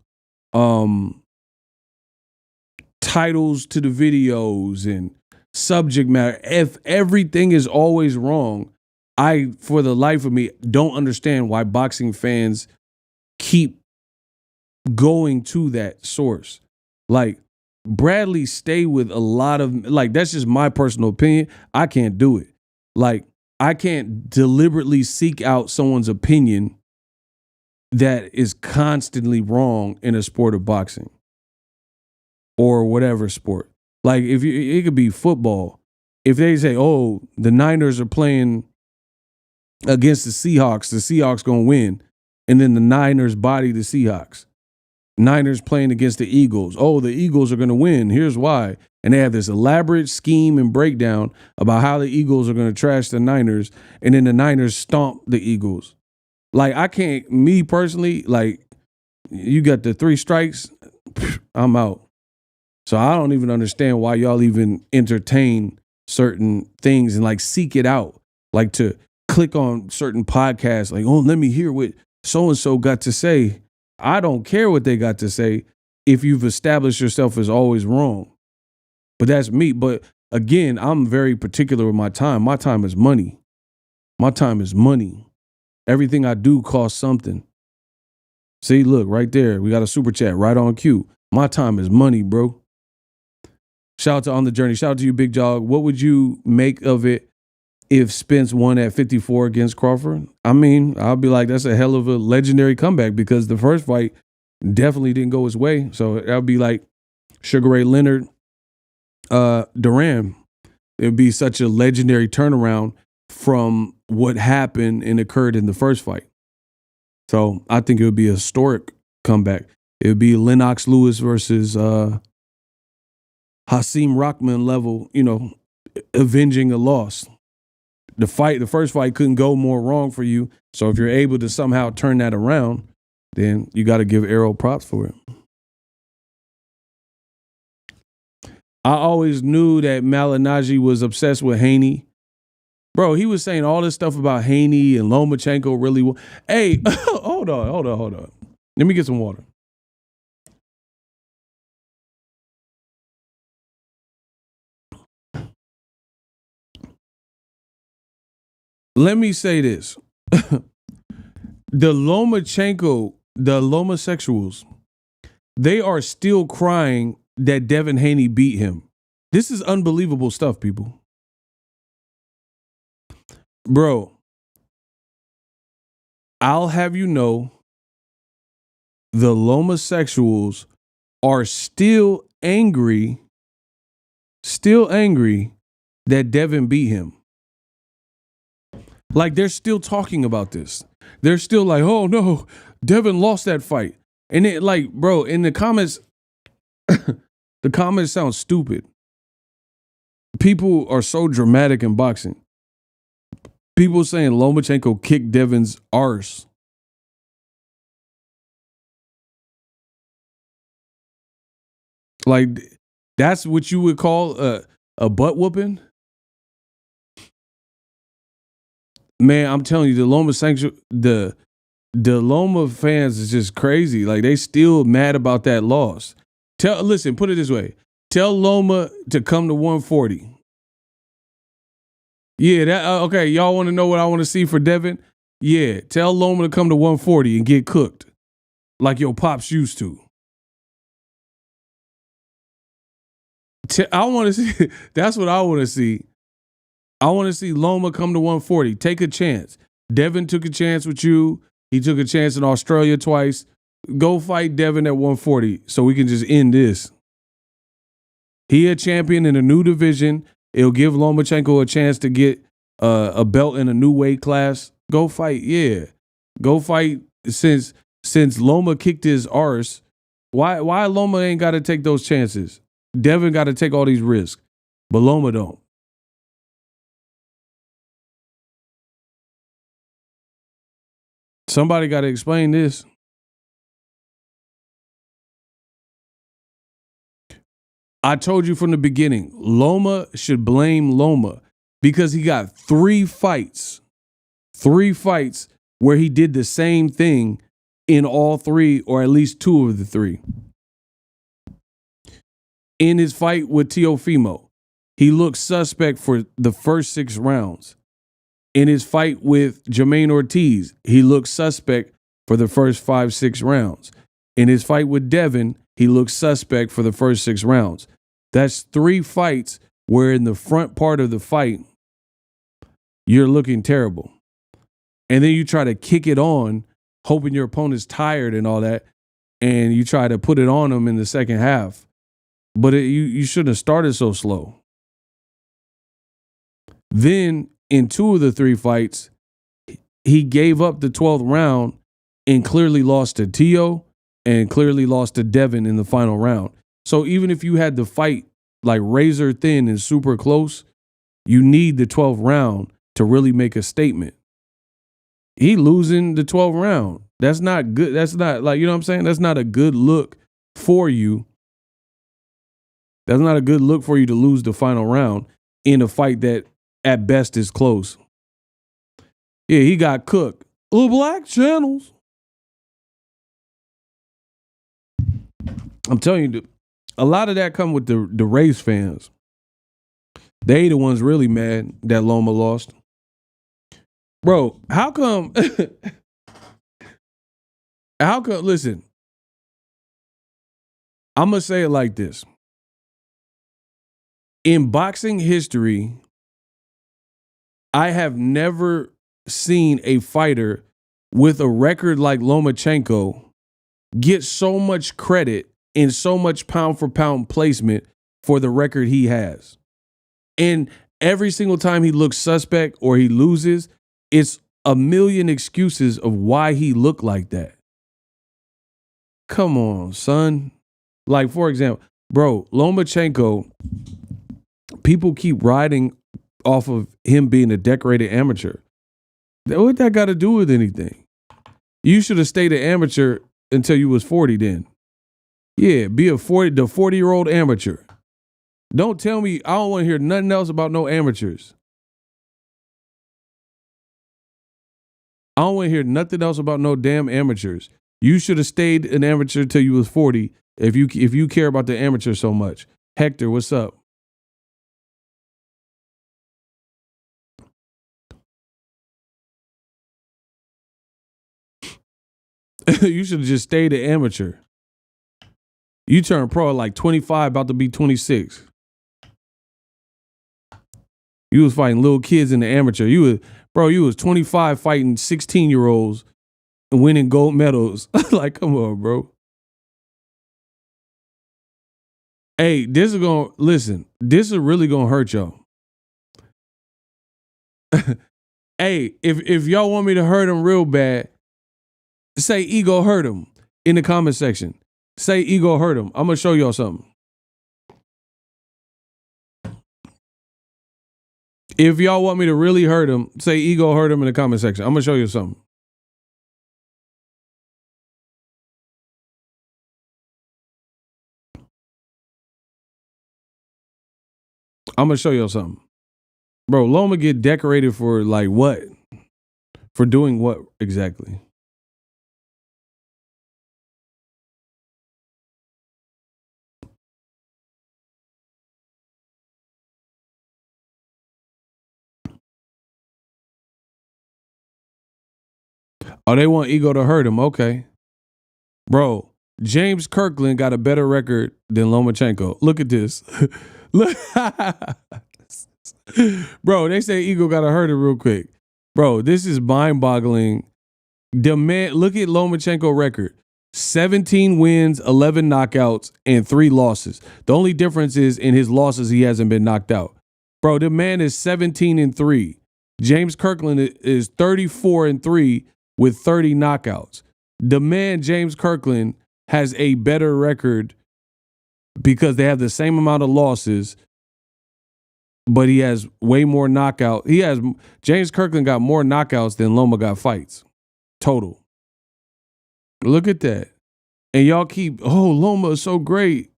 Titles to the videos and subject matter. If everything is always wrong, I, for the life of me, don't understand why boxing fans keep going to that source. Like, Bradley stay with a lot of, like, that's just my personal opinion. I can't do it. Like, I can't deliberately seek out someone's opinion that is constantly wrong in a sport of boxing or whatever sport. Like, if you, it could be football. If they say, oh, the Niners are playing against the Seahawks going to win. And then the Niners body the Seahawks. Niners playing against the Eagles. Oh, the Eagles are going to win. Here's why. And they have this elaborate scheme and breakdown about how the Eagles are going to trash the Niners. And then the Niners stomp the Eagles. Like, I can't, me personally, like, you got the 3 strikes, I'm out. So I don't even understand why y'all even entertain certain things and like seek it out. Like to click on certain podcasts, like, oh, let me hear what so-and-so got to say. I don't care what they got to say if you've established yourself as always wrong. But that's me. But again, I'm very particular with my time. My time is money. My time is money. Everything I do costs something. See, look, right there. We got a super chat right on cue. My time is money, bro. Shout out to On the Journey. Shout out to you, Big Jog. What would you make of it if Spence won at 54 against Crawford? I mean, I'll be like, that's a hell of a legendary comeback because the first fight definitely didn't go his way. So that would be like Sugar Ray Leonard, Duran. It would be such a legendary turnaround from what happened and occurred in the first fight. So I think it would be a historic comeback. It would be Lennox Lewis versus Hasim Rahman level, avenging a loss. The first fight couldn't go more wrong for you. So if you're able to somehow turn that around, then you got to give Errol props for it. I always knew that Malignaggi was obsessed with Haney. Bro, he was saying all this stuff about Haney and Lomachenko really. Hey, hold on. Let me get some water. Let me say this. The Lomosexuals, they are still crying that Devin Haney beat him. This is unbelievable stuff, people. Bro, I'll have you know, the Lomosexuals are still angry that Devin beat him. Like, they're still talking about this. They're still like, oh no, Devin lost that fight. And it, like, bro, in the comments, the comments sound stupid. People are so dramatic in boxing. People saying Lomachenko kicked Devin's arse. Like, that's what you would call a butt whooping? Man, I'm telling you, the Loma fans is just crazy. Like, they still mad about that loss. Listen, put it this way. Tell Loma to come to 140. Yeah, that okay. Y'all want to know what I want to see for Devin? Yeah, tell Loma to come to 140 and get cooked like your pops used to. I want to see. That's what I want to see. I want to see Loma come to 140. Take a chance. Devin took a chance with you. He took a chance in Australia twice. Go fight Devin at 140 so we can just end this. He a champion in a new division. It'll give Lomachenko a chance to get a belt in a new weight class. Go fight, yeah. Go fight since Loma kicked his arse. Why Loma ain't got to take those chances? Devin got to take all these risks, but Loma don't. Somebody got to explain this. I told you from the beginning, Loma should blame Loma because he got 3 fights where he did the same thing in all 3, or at least 2 of the 3. In his fight with Teofimo, he looked suspect for the first 6 rounds. In his fight with Jermaine Ortiz, he looked suspect for the first 5-6 rounds. In his fight with Devin, he looked suspect for the first 6 rounds. That's 3 fights where in the front part of the fight, you're looking terrible. And then you try to kick it on, hoping your opponent's tired and all that, and you try to put it on him in the second half. But you shouldn't have started so slow. Then in 2 of the 3 fights, he gave up the 12th round and clearly lost to Teo and clearly lost to Devin in the final round. So even if you had the fight like razor thin and super close, you need the 12th round to really make a statement. He losing the 12th round. That's not good. That's not like, you know what I'm saying? That's not a good look for you. That's not a good look for you to lose the final round in a fight that at best is close. Yeah, he got cooked. Little black channels. I'm telling you, a lot of that come with the race fans. They the ones really mad that Loma lost. Bro, how come? Listen, I'm going to say it like this. In boxing history, I have never seen a fighter with a record like Lomachenko get so much credit and so much pound for pound placement for the record he has. And every single time he looks suspect or he loses, it's a million excuses of why he looked like that. Come on, son. Like, for example, bro, Lomachenko, people keep riding off of him being a decorated amateur. What that got to do with anything? You should have stayed an amateur until you was 40 then. Yeah, be the 40-year-old amateur. Don't tell me, I don't want to hear nothing else about no amateurs. I don't want to hear nothing else about no damn amateurs. You should have stayed an amateur till you was 40 if you care about the amateur so much. Hector, what's up? You should have just stayed an amateur. You turned pro at like 25, about to be 26. You was fighting little kids in the amateur. You was 25 fighting 16-year-olds and winning gold medals. Like, come on, bro. Hey, this is really gonna hurt y'all. Hey, if y'all want me to hurt him real bad, say ego hurt him in the comment section. Say ego hurt him. I'm gonna show y'all something. If y'all want me to really hurt him, say ego hurt him in the comment section. I'm gonna show you something. I'm gonna show y'all something. Bro, Loma get decorated for like what? For doing what exactly? Oh, they want ego to hurt him. Okay. Bro, James Kirkland got a better record than Lomachenko. Look at this. Look. Bro, they say ego got to hurt him real quick. Bro, this is mind-boggling. The man, look at Lomachenko record. 17 wins, 11 knockouts, and 3 losses. The only difference is in his losses, he hasn't been knocked out. Bro, the man is 17-3. James Kirkland is 34-3 with 30 knockouts. The man, James Kirkland, has a better record because they have the same amount of losses, but he has way more knockout. James Kirkland got more knockouts than Loma got fights. Total. Look at that. And y'all keep, Loma is so great.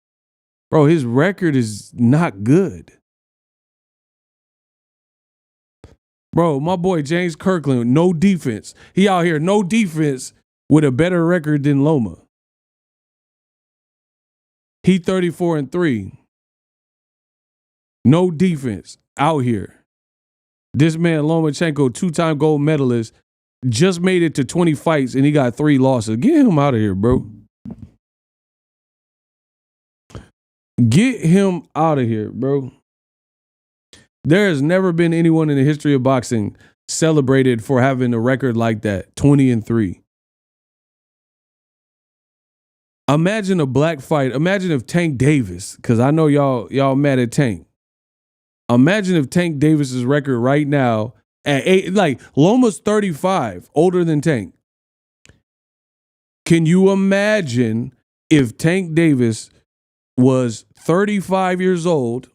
Bro, his record is not good. Bro, my boy James Kirkland, no defense. He out here, no defense, with a better record than Loma. He 34-3. No defense out here. This man, Lomachenko, 2-time gold medalist, just made it to 20 fights and he got 3 losses. Get him out of here, bro. Get him out of here, bro. There has never been anyone in the history of boxing celebrated for having a record like that, 20-3. Imagine a black fight. Imagine if Tank Davis, because I know y'all mad at Tank. Imagine if Tank Davis's record right now at 8, like Loma's 35, older than Tank. Can you imagine if Tank Davis was 35 years old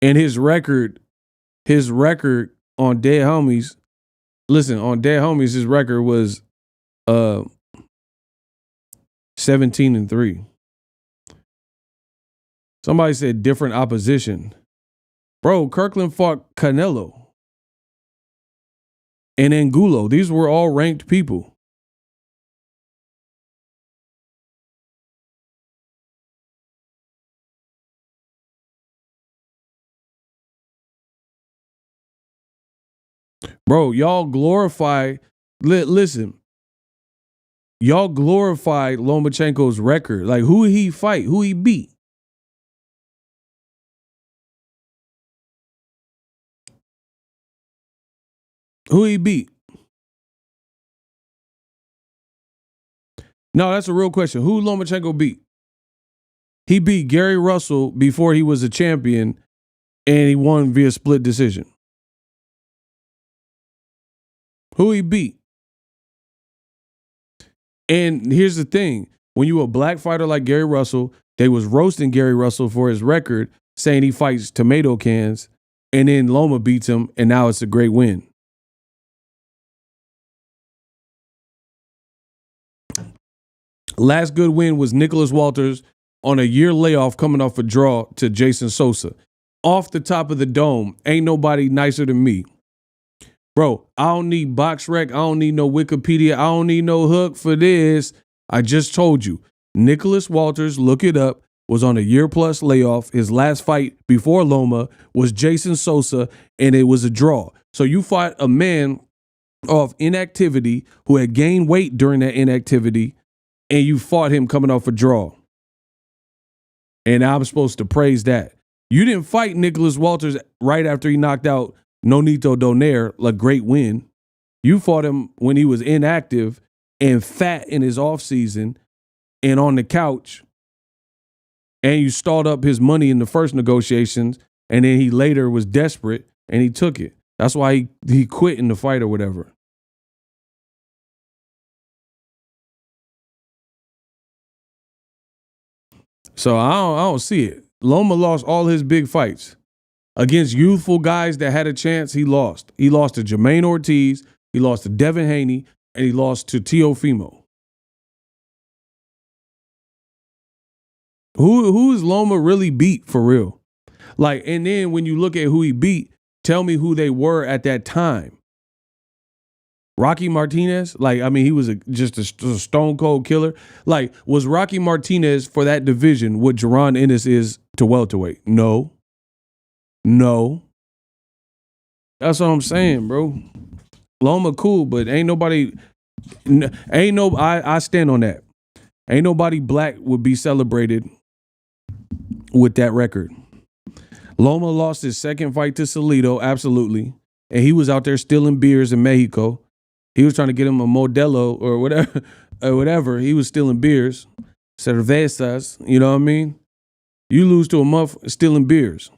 and his record on Dead Homies, on Dead Homies, his record was 17-3. Somebody said different opposition. Bro, Kirkland fought Canelo and Angulo. These were all ranked people. Bro, y'all glorify, listen, y'all glorify Lomachenko's record. Like, who he fight? Who he beat? Who he beat? No, that's a real question. Who Lomachenko beat? He beat Gary Russell before he was a champion, and he won via split decision. Who he beat? And here's the thing. When you a black fighter like Gary Russell, they was roasting Gary Russell for his record, saying he fights tomato cans, and then Loma beats him, and now it's a great win. Last good win was Nicholas Walters on a year layoff coming off a draw to Jason Sosa. Off the top of the dome, ain't nobody nicer than me. Bro, I don't need BoxRec. I don't need no Wikipedia. I don't need no hook for this. I just told you. Nicholas Walters, look it up, was on a year-plus layoff. His last fight before Loma was Jason Sosa, and it was a draw. So you fought a man of inactivity who had gained weight during that inactivity, and you fought him coming off a draw. And I'm supposed to praise that. You didn't fight Nicholas Walters right after he knocked out Nonito Donaire, a great win. You fought him when he was inactive and fat in his offseason and on the couch. And you stalled up his money in the first negotiations, and then he later was desperate and he took it. That's why he quit in the fight or whatever. So I don't see it. Loma lost all his big fights. Against youthful guys that had a chance, he lost. He lost to Jermaine Ortiz, he lost to Devin Haney, and he lost to Teofimo. Who is Loma really beat for real? Like, and then when you look at who he beat, tell me who they were at that time. Rocky Martinez? Like, I mean, he was just a stone cold killer. Like, was Rocky Martinez for that division what Jaron Ennis is to welterweight? No. That's what I'm saying, bro. Loma cool, but ain't nobody, I stand on that. Ain't nobody black would be celebrated with that record. Loma lost his second fight to Salido, absolutely. And he was out there stealing beers in Mexico. He was trying to get him a Modelo or whatever. He was stealing beers, cervezas, you know what I mean? You lose to a muff stealing beers.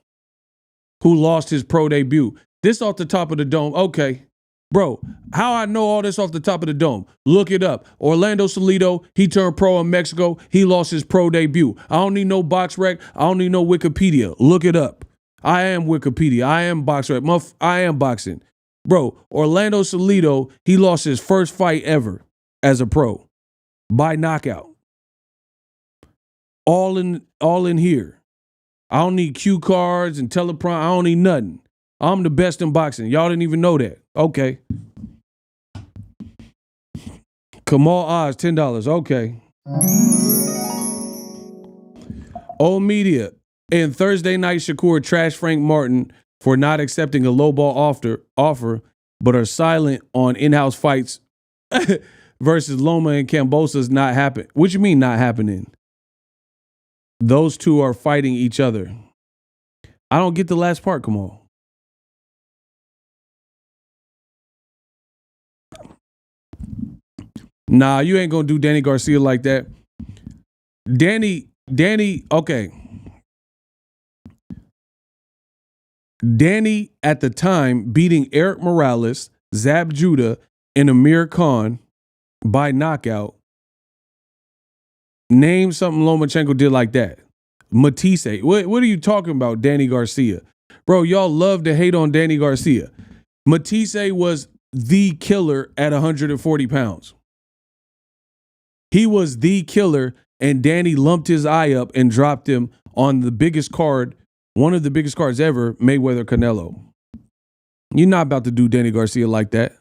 Who lost his pro debut. This off the top of the dome. Okay. Bro, how I know all this off the top of the dome? Look it up. Orlando Salido, he turned pro in Mexico. He lost his pro debut. I don't need no BoxRec. I don't need no Wikipedia. Look it up. I am Wikipedia. I am BoxRec. I am boxing. Bro, Orlando Salido, he lost his first fight ever as a pro by knockout. All in here. I don't need cue cards and teleprom. I don't need nothing. I'm the best in boxing. Y'all didn't even know that. Okay. Kamal Oz, $10. Okay. Old Media. And Thursday night, Shakur trashed Frank Martin for not accepting a lowball offer, but are silent on in-house fights versus Loma and Kambosa's not happen. What you mean not happening? Those two are fighting each other. I don't get the last part, Kamal. Nah, you ain't gonna do Danny Garcia like that. Danny, okay. Danny, at the time, beating Eric Morales, Zab Judah, and Amir Khan by knockout. Name something Lomachenko did like that. Matisse. What are you talking about, Danny Garcia? Bro, y'all love to hate on Danny Garcia. Matisse was the killer at 140 pounds. He was the killer, and Danny lumped his eye up and dropped him on the biggest card, one of the biggest cards ever, Mayweather Canelo. You're not about to do Danny Garcia like that.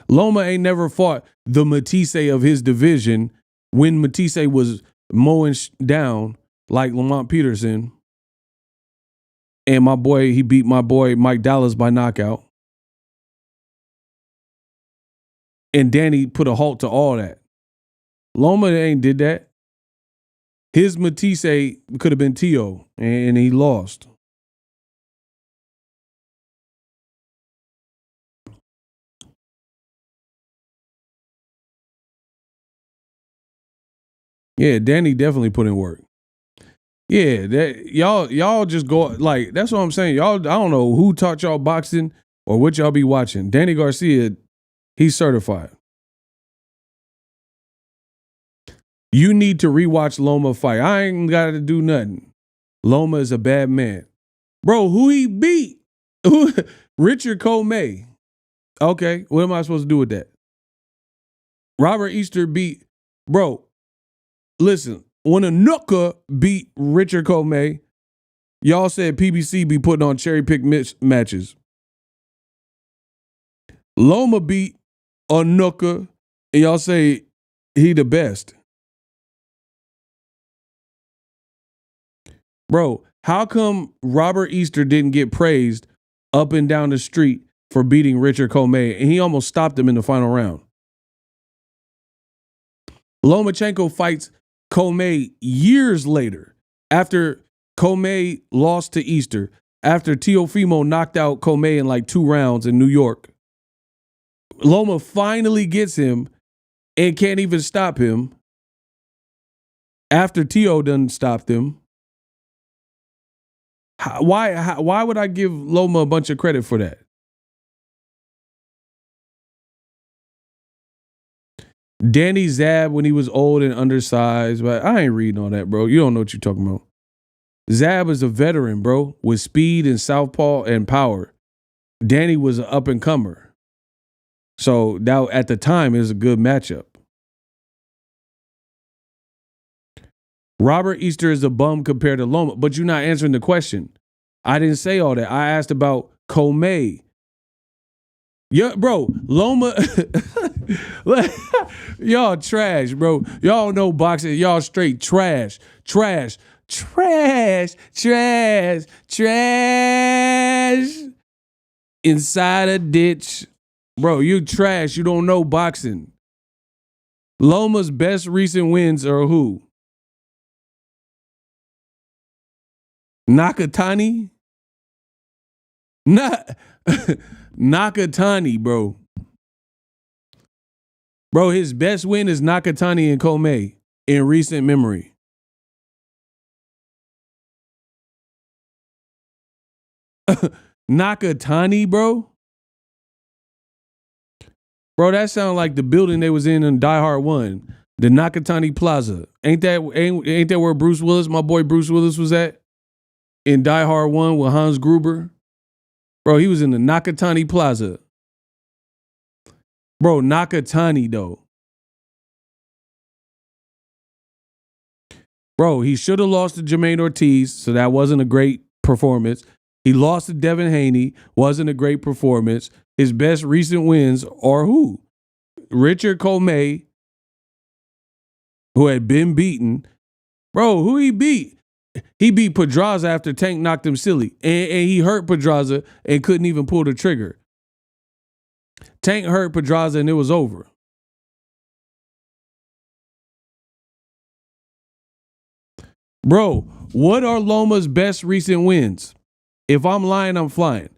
Loma ain't never fought the Matisse of his division when Matisse was mowing down like Lamont Peterson. And he beat my boy Mike Dallas by knockout. And Danny put a halt to all that. Loma ain't did that. His Matisse could have been Tio, and he lost. Yeah, Danny definitely put in work. Yeah, that y'all just go like that's what I'm saying. Y'all, I don't know who taught y'all boxing or what y'all be watching. Danny Garcia, he's certified. You need to rewatch Loma fight. I ain't got to do nothing. Loma is a bad man. Bro, who he beat? Richard Comey. Okay, what am I supposed to do with that? Robert Easter beat, bro, listen, when a Nooker beat Richard Comey, y'all said PBC be putting on cherry pick matches. Loma beat a Nooker, and y'all say he the best. Bro, how come Robert Easter didn't get praised up and down the street for beating Richard Comey, and he almost stopped him in the final round? Lomachenko fights Comey years later after Comey lost to Easter, after Teofimo knocked out Comey in like 2 rounds in New York. Loma finally gets him and can't even stop him after Teo done stopped him. Why would I give Loma a bunch of credit for that? Danny Zab when he was old and undersized, but I ain't reading all that, bro. You don't know what you're talking about. Zab is a veteran, bro, with speed and southpaw and power. Danny was an up-and-comer. So that at the time, it was a good matchup. Robert Easter is a bum compared to Loma, but you're not answering the question. I didn't say all that. I asked about Comey. Yeah, bro, Loma. Y'all trash, bro. Y'all know boxing. Y'all straight trash. Trash. Trash. Trash. Trash. Inside a ditch. Bro, you trash. You don't know boxing. Loma's best recent wins are who? Nakatani? Nakatani, bro. Bro, his best win is Nakatani and Comey in recent memory. Nakatani, bro? Bro, that sounds like the building they was in Die Hard 1. The Nakatani Plaza. Ain't that where Bruce Willis, my boy Bruce Willis, was at? In Die Hard 1 with Hans Gruber? Bro, he was in the Nakatani Plaza. Bro, Nakatani, though. Bro, he should have lost to Jermaine Ortiz, so that wasn't a great performance. He lost to Devin Haney, wasn't a great performance. His best recent wins are who? Richard Comey, who had been beaten. Bro, who he beat? He beat Pedraza after Tank knocked him silly. And he hurt Pedraza and couldn't even pull the trigger. Tank hurt Pedraza and it was over. Bro, what are Loma's best recent wins? If I'm lying, I'm flying.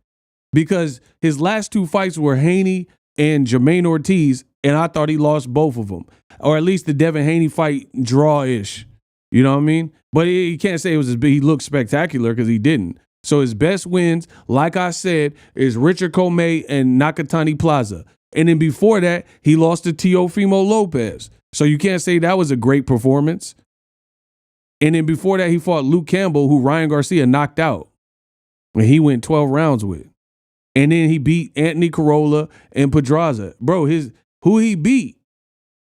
Because his last two fights were Haney and Jermaine Ortiz, and I thought he lost both of them. Or at least the Devin Haney fight draw-ish. You know what I mean? But he can't say it was he looked spectacular because he didn't. So his best wins, like I said, is Richard Comey and Nakatani Plaza. And then before that, he lost to Teofimo Lopez. So you can't say that was a great performance. And then before that, he fought Luke Campbell, who Ryan Garcia knocked out. And he went 12 rounds with. And then he beat Anthony Corolla and Pedraza. Bro, who he beat?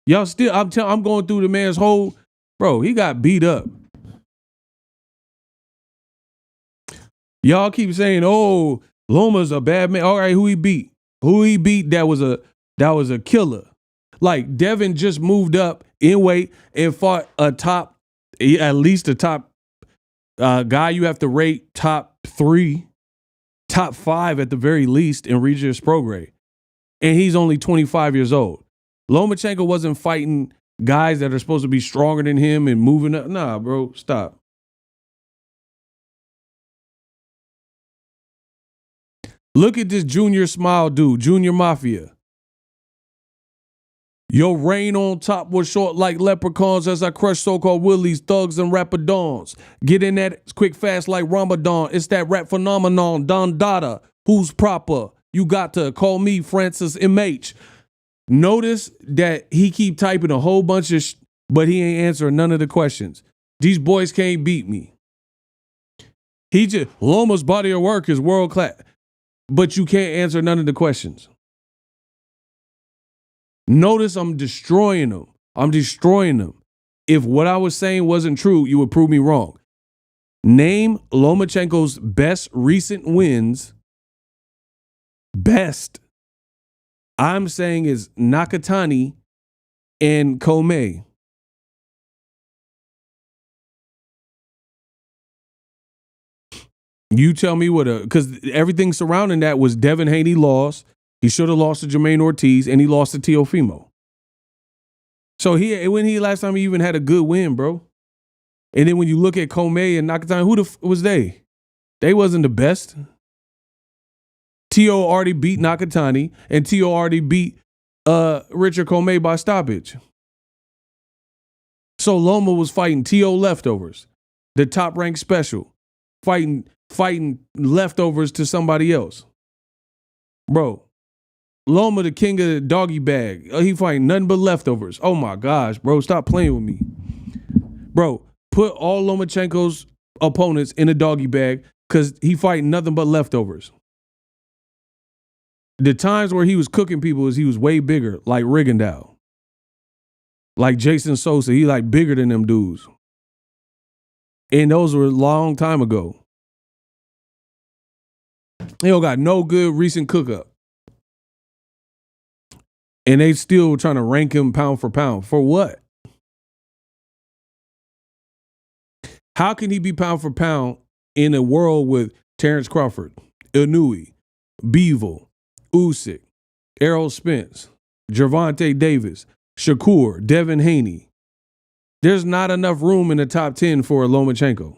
Y'all still, I'm going through the man's whole, bro, he got beat up. Y'all keep saying, oh, Loma's a bad man. All right, who he beat? Who he beat that was a killer. Like Devin just moved up in weight and fought at least a top guy you have to rate top 3, top 5 at the very least in Regis Prograis. And he's only 25 years old. Lomachenko wasn't fighting guys that are supposed to be stronger than him and moving up. Nah, bro, stop. Look at this Junior Smile dude, Junior Mafia. Your reign on top was short like leprechauns as I crush so-called willies, thugs, and rapadons. Get in that quick fast like Ramadan. It's that rap phenomenon, Don Dada. Who's proper? You got to call me Francis MH. Notice that he keep typing a whole bunch of but he ain't answering none of the questions. These boys can't beat me. Loma's body of work is world class. But you can't answer none of the questions. Notice I'm destroying them. I'm destroying them. If what I was saying wasn't true, you would prove me wrong. Name Lomachenko's best recent wins. Best. I'm saying is Nakatani and Comey. You tell me because everything surrounding that was Devin Haney lost. He should have lost to Jermaine Ortiz, and he lost to Teofimo. So when he last time he even had a good win, bro. And then when you look at Comey and Nakatani, who was they? They wasn't the best. Teo already beat Nakatani, and Teo already beat Richard Comey by stoppage. So Loma was fighting Teo leftovers, the top ranked special, fighting leftovers to somebody else. Bro, Loma, the king of the doggy bag. He fighting nothing but leftovers. Oh my gosh, bro, stop playing with me. Bro, put all Lomachenko's opponents in a doggy bag because he fighting nothing but leftovers. The times where he was cooking people is he was way bigger, like Rigondeaux. Like Jason Sosa, he like bigger than them dudes. And those were a long time ago. He don't got no good recent cook-up. And they still trying to rank him pound for pound. For what? How can he be pound for pound in a world with Terrence Crawford, Inouye, Bivol, Usyk, Errol Spence, Gervonta Davis, Shakur, Devin Haney? There's not enough room in the top 10 for Lomachenko.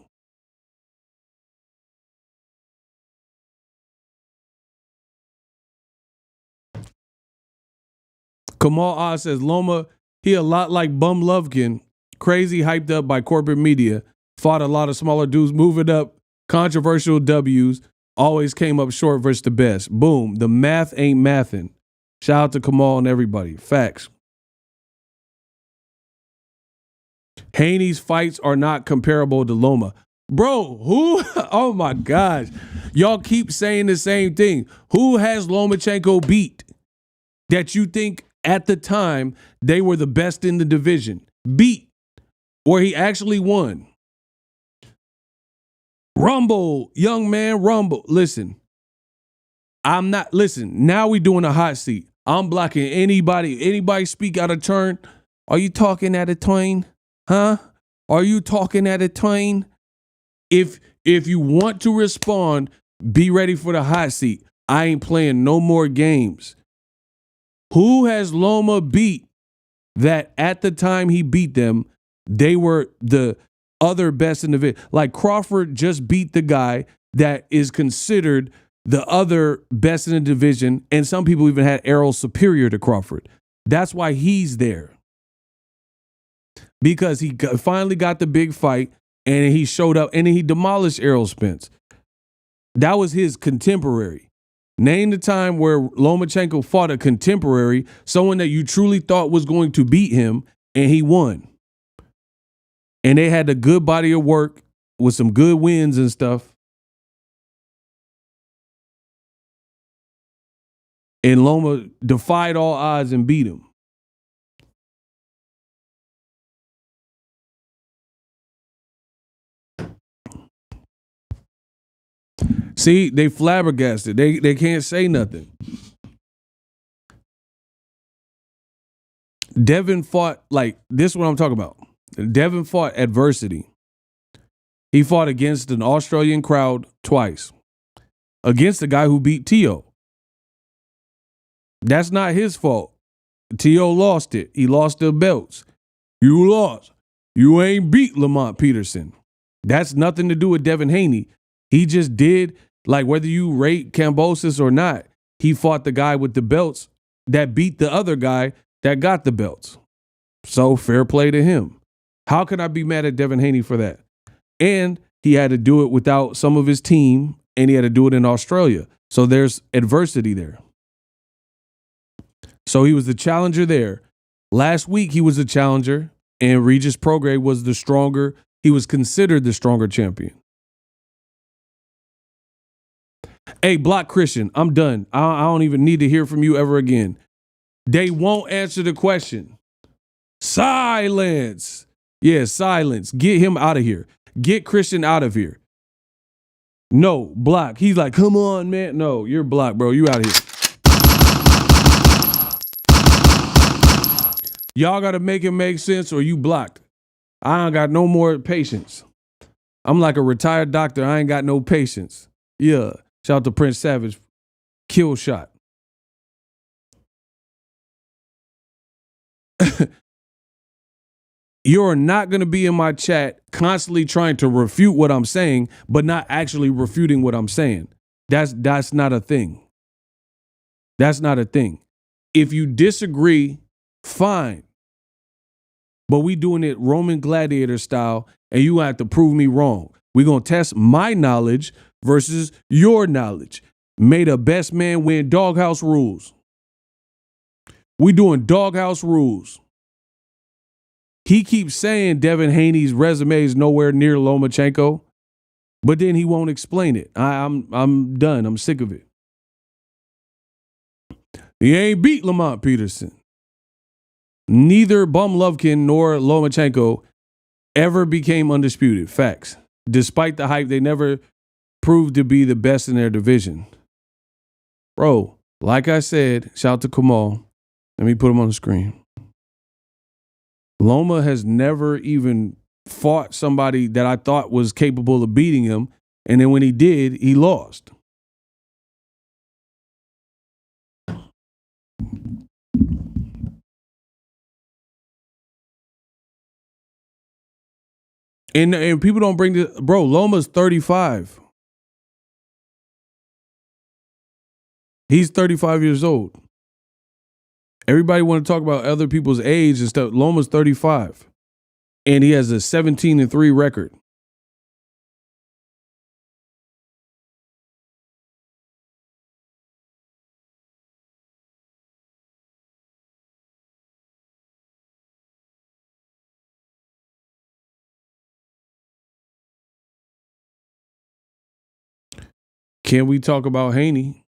Kamal Oz says Loma, he a lot like Bum Lovkin, crazy hyped up by corporate media, fought a lot of smaller dudes, moving up, controversial W's, always came up short versus the best. Boom, the math ain't mathin'. Shout out to Kamal and everybody. Facts. Haney's fights are not comparable to Loma. Bro, who? Oh my gosh. Y'all keep saying the same thing. Who has Lomachenko beat that you think at the time they were the best in the division? Beat. Or he actually won. Rumble, young man, rumble. Listen, now we doing a hot seat. I'm blocking anybody speak out of turn. Are you talking out of turn? Huh? Are you talking out of turn? If you want to respond, be ready for the hot seat. I ain't playing no more games. Who has Loma beat that at the time he beat them, they were the other best in the division? Like Crawford just beat the guy that is considered the other best in the division, and some people even had Errol superior to Crawford. That's why he's there. Because he finally got the big fight, and he showed up, and he demolished Errol Spence. That was his contemporary. Name the time where Lomachenko fought a contemporary, someone that you truly thought was going to beat him, and he won. And they had a good body of work with some good wins and stuff. And Loma defied all odds and beat him. See, they flabbergasted. They can't say nothing. Devin fought, like, this is what I'm talking about. Devin fought adversity. He fought against an Australian crowd twice. Against the guy who beat Tio. That's not his fault. Tio lost it. He lost the belts. You lost. You ain't beat Lamont Peterson. That's nothing to do with Devin Haney. He just did, like, whether you rate Kambosos or not, he fought the guy with the belts that beat the other guy that got the belts. So fair play to him. How can I be mad at Devin Haney for that? And he had to do it without some of his team, and he had to do it in Australia. So there's adversity there. So he was the challenger there. Last week he was the challenger, and Regis Prograis was the stronger. He was considered the stronger champion. Hey, Block Christian, I'm done. I don't even need to hear from you ever again. They won't answer the question. Silence. Yeah, silence. Get him out of here. Get Christian out of here. No, Block. He's like, come on, man. No, you're Block, bro. You out of here. Y'all got to make it make sense or you blocked. I ain't got no more patience. I'm like a retired doctor. I ain't got no patience. Yeah. Shout out to Prince Savage. Kill shot. You're not going to be in my chat constantly trying to refute what I'm saying, but not actually refuting what I'm saying. That's not a thing. That's not a thing. If you disagree, fine. But we doing it Roman gladiator style, and you have to prove me wrong. We're going to test my knowledge versus your knowledge. May the best man win. Doghouse rules. We doing doghouse rules. He keeps saying Devin Haney's resume is nowhere near Lomachenko, but then he won't explain it. I'm done. I'm sick of it. He ain't beat Lamont Peterson. Neither Bum Lovkin nor Lomachenko ever became undisputed. Facts. Despite the hype, they never proved to be the best in their division. Bro, like I said, shout out to Kamal. Let me put him on the screen. Loma has never even fought somebody that I thought was capable of beating him. And then when he did, he lost. And people don't bring this. Bro, Loma's 35. He's 35 years old. Everybody want to talk about other people's age and stuff. Loma's 35. And he has a 17-3 record. Can we talk about Haney?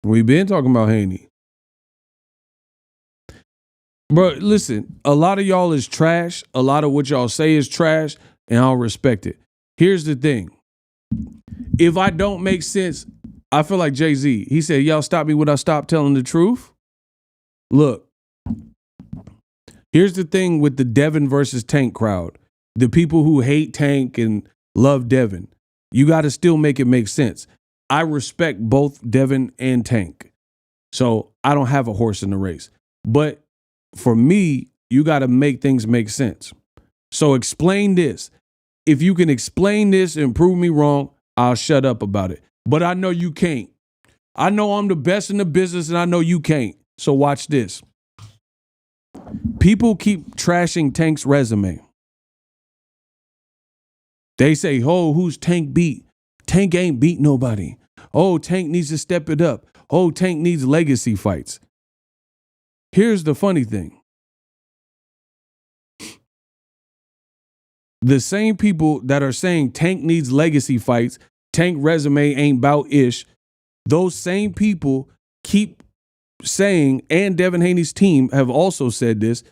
We've been talking about Haney. Bro, listen, a lot of y'all is trash. A lot of what y'all say is trash, and I don't respect it. Here's the thing. If I don't make sense, I feel like Jay-Z. He said, y'all stop me when I stop telling the truth. Look, here's the thing with the Devin versus Tank crowd. The people who hate Tank and love Devin. You got to still make it make sense. I respect both Devin and Tank. So I don't have a horse in the race. But for me, you got to make things make sense. So explain this. If you can explain this and prove me wrong, I'll shut up about it. But I know you can't. I know I'm the best in the business and I know you can't. So watch this. People keep trashing Tank's resume. They say, oh, who's Tank beat? Tank ain't beat nobody. Oh, Tank needs to step it up. Oh, Tank needs legacy fights. Here's the funny thing. The same people that are saying Tank needs legacy fights, Tank resume ain't bout ish, those same people keep saying, and Devin Haney's team have also said this,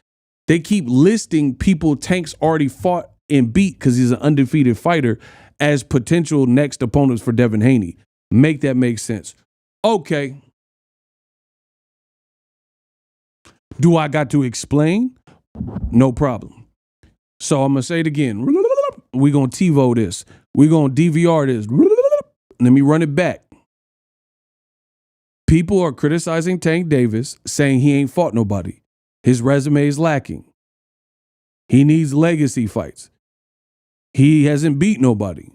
they keep listing people Tank's already fought and beat because he's an undefeated fighter as potential next opponents for Devin Haney. Make that make sense. Okay. Do I got to explain? No problem. So I'm going to say it again. We're going to TiVo this. We're going to DVR this. Let me run it back. People are criticizing Tank Davis, saying he ain't fought nobody. His resume is lacking. He needs legacy fights. He hasn't beat nobody.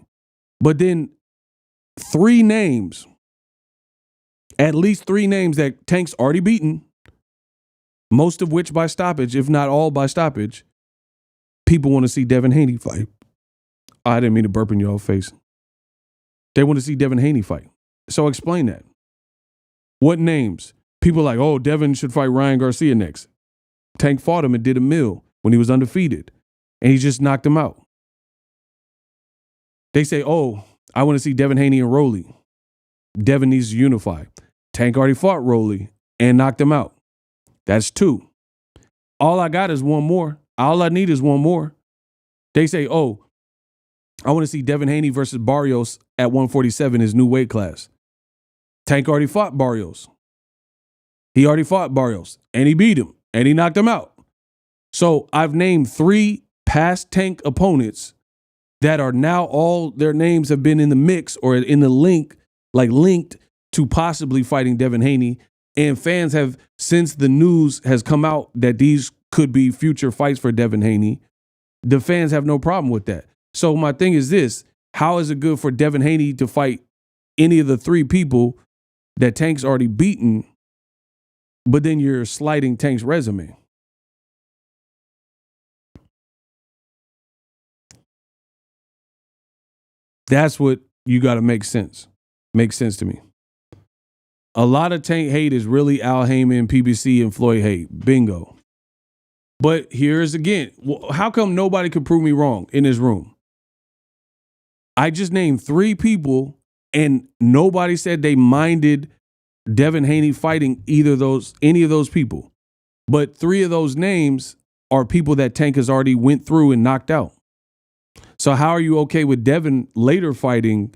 But then at least three names that Tank's already beaten, most of which by stoppage, if not all by stoppage, people want to see Devin Haney fight. I didn't mean to burp in your face. They want to see Devin Haney fight. So explain that. What names? People are like, oh, Devin should fight Ryan Garcia next. Tank fought him and did a mill when he was undefeated. And he just knocked him out. They say, oh, I want to see Devin Haney and Rolly. Devin needs to unify. Tank already fought Rolly and knocked him out. That's two. All I got is one more. All I need is one more. They say, oh, I want to see Devin Haney versus Barrios at 147, his new weight class. Tank already fought Barrios. He already fought Barrios, and he beat him, and he knocked him out. So I've named three past Tank opponents that are now all their names have been in the mix or in the linked to possibly fighting Devin Haney. And fans have, since the news has come out that these could be future fights for Devin Haney, the fans have no problem with that. So my thing is this, how is it good for Devin Haney to fight any of the three people that Tank's already beaten, but then you're sliding Tank's resume? That's what you got to make sense. Make sense to me. A lot of Tank hate is really Al Heyman, PBC, and Floyd hate. Bingo. But here's again, how come nobody could prove me wrong in this room? I just named three people and nobody said they minded Devin Haney fighting any of those people. But three of those names are people that Tank has already went through and knocked out. So how are you okay with Devin later fighting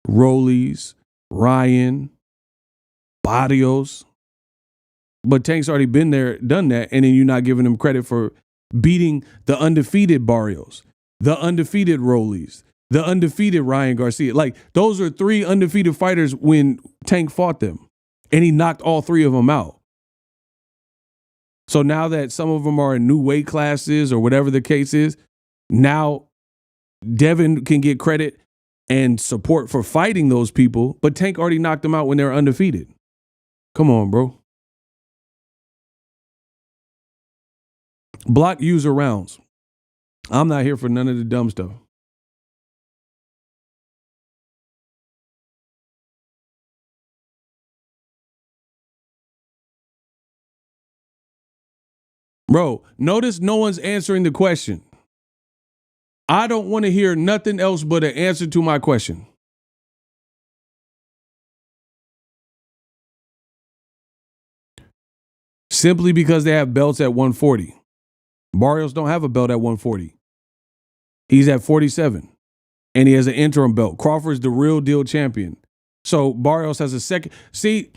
Rollies, Ryan, Barrios? But Tank's already been there, done that, and then you're not giving him credit for beating the undefeated Barrios, the undefeated Rollies, the undefeated Ryan Garcia. Like, those are three undefeated fighters when Tank fought them, and he knocked all three of them out. So now that some of them are in new weight classes or whatever the case is, now Devin can get credit and support for fighting those people, but Tank already knocked them out when they were undefeated. Come on, bro. Block user rounds. I'm not here for none of the dumb stuff. Bro, notice no one's answering the question. I don't want to hear nothing else but an answer to my question. Simply because they have belts at 140. Barrios don't have a belt at 140. He's at 47. and he has an interim belt. Crawford's the real deal champion. So Barrios has a second. See,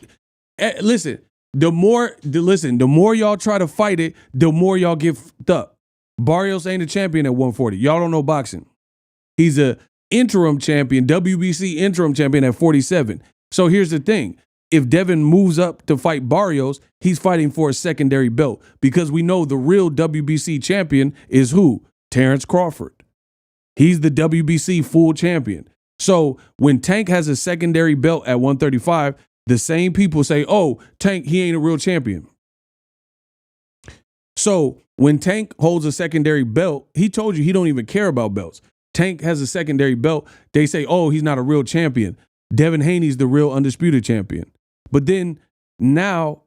listen, the more y'all try to fight it, the more y'all get fucked up. Barrios ain't a champion at 140. Y'all don't know boxing. He's a interim champion, WBC interim champion at 47. So here's the thing. If Devin moves up to fight Barrios, he's fighting for a secondary belt because we know the real WBC champion is who? Terrence Crawford. He's the WBC full champion. So when Tank has a secondary belt at 135, the same people say, oh, Tank, he ain't a real champion. So when Tank holds a secondary belt, he told you he don't even care about belts. Tank has a secondary belt. They say, oh, he's not a real champion. Devin Haney's the real undisputed champion. But then now,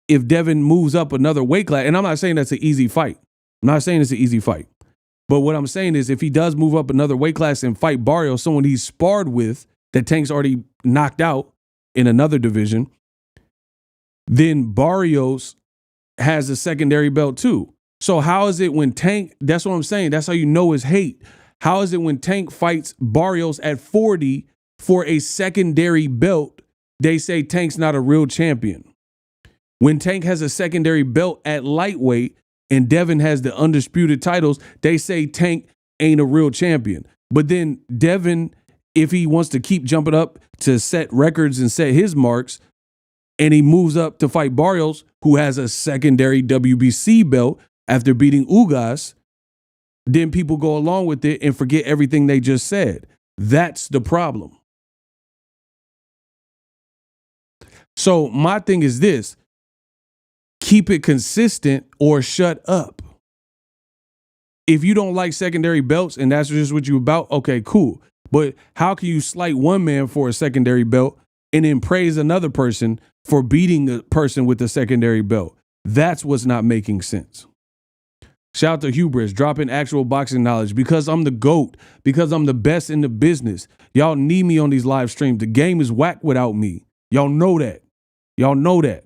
if Devin moves up another weight class, and I'm not saying that's an easy fight. I'm not saying it's an easy fight. But what I'm saying is if he does move up another weight class and fight Barrios, someone he's sparred with that Tank's already knocked out in another division, then Barrios has a secondary belt too. So how is it when Tank, that's what I'm saying, that's how you know it's hate. How is it when Tank fights Barrios at 40 for a secondary belt, they say Tank's not a real champion? When Tank has a secondary belt at lightweight and Devin has the undisputed titles, they say Tank ain't a real champion. But then Devin, if he wants to keep jumping up to set records and set his marks, and he moves up to fight Barrios, who has a secondary WBC belt after beating Ugas, then people go along with it and forget everything they just said. That's the problem. So my thing is this: keep it consistent or shut up. If you don't like secondary belts and that's just what you're about, okay, cool. But how can you slight one man for a secondary belt and then praise another person for beating a person with a secondary belt? That's what's not making sense. Shout out to Hubris, dropping actual boxing knowledge because I'm the GOAT, because I'm the best in the business. Y'all need me on these live streams. The game is whack without me. Y'all know that. Y'all know that.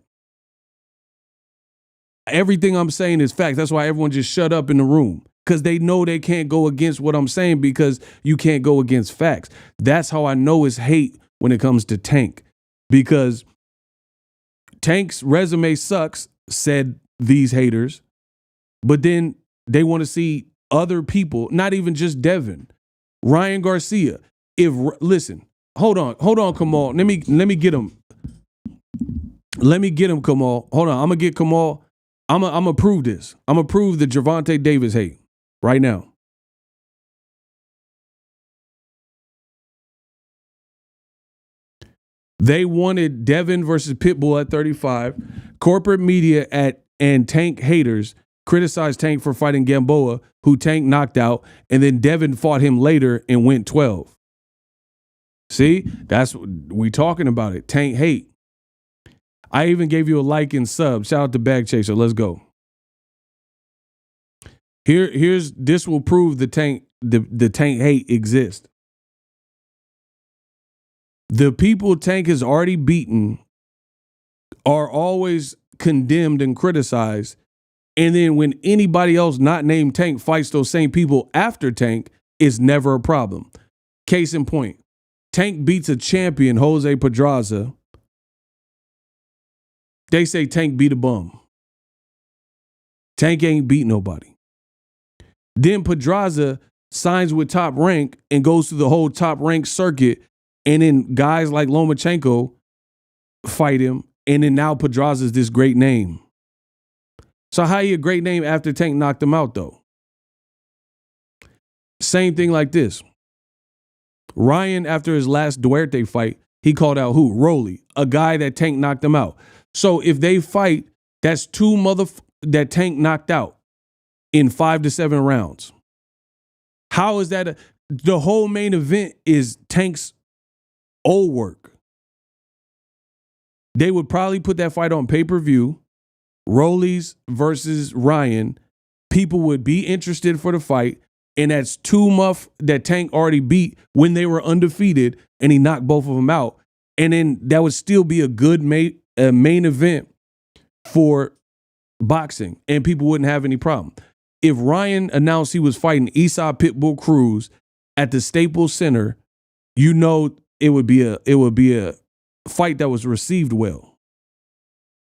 Everything I'm saying is facts. That's why everyone just shut up in the room, because they know they can't go against what I'm saying because you can't go against facts. That's how I know it's hate when it comes to Tank, because Tank's resume sucks, said these haters, but then they want to see other people, not even just Devin, Ryan Garcia. Listen, hold on, Kamal. Let me get him. Let me get him, Kamal. Hold on, I'm gonna get Kamal. I'm gonna prove this. I'm gonna prove the Gervonta Davis hate right now. They wanted Devin versus Pitbull at 35. Corporate media and Tank haters criticized Tank for fighting Gamboa, who Tank knocked out, and then Devin fought him later and went 12. See, that's we talking about it. Tank hate. I even gave you a like and sub. Shout out to Bag Chaser. Let's go. This will prove the Tank hate exists. The people Tank has already beaten are always condemned and criticized. And then when anybody else not named Tank fights those same people after Tank, it's never a problem. Case in point, Tank beats a champion, Jose Pedraza. They say Tank beat a bum. Tank ain't beat nobody. Then Pedraza signs with Top Rank and goes through the whole Top Rank circuit. And then guys like Lomachenko fight him. And then now Pedraza's this great name. So how you a great name after Tank knocked him out, though? Same thing like this. Ryan, after his last Duarte fight, he called out who? Rolly, a guy that Tank knocked him out. So if they fight, that's two that Tank knocked out in 5 to 7 rounds. How is that? The whole main event is Tank's old work. They would probably put that fight on pay-per-view, Rollies versus Ryan. People would be interested for the fight, and that's two muff that Tank already beat when they were undefeated, and he knocked both of them out. And then that would still be a good main event for boxing, and people wouldn't have any problem. If Ryan announced he was fighting Esau Pitbull Cruz at the Staples Center, you know it would be a fight that was received well.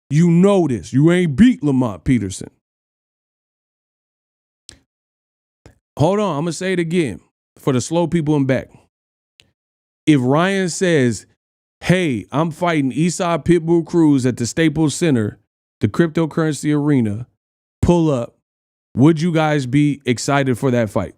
You know this. You ain't beat Lamont Peterson. Hold on, I'm gonna say it again for the slow people in back. If Ryan says, hey, I'm fighting Eastside Pitbull Cruz at the Staples Center, the cryptocurrency arena, pull up, would you guys be excited for that fight?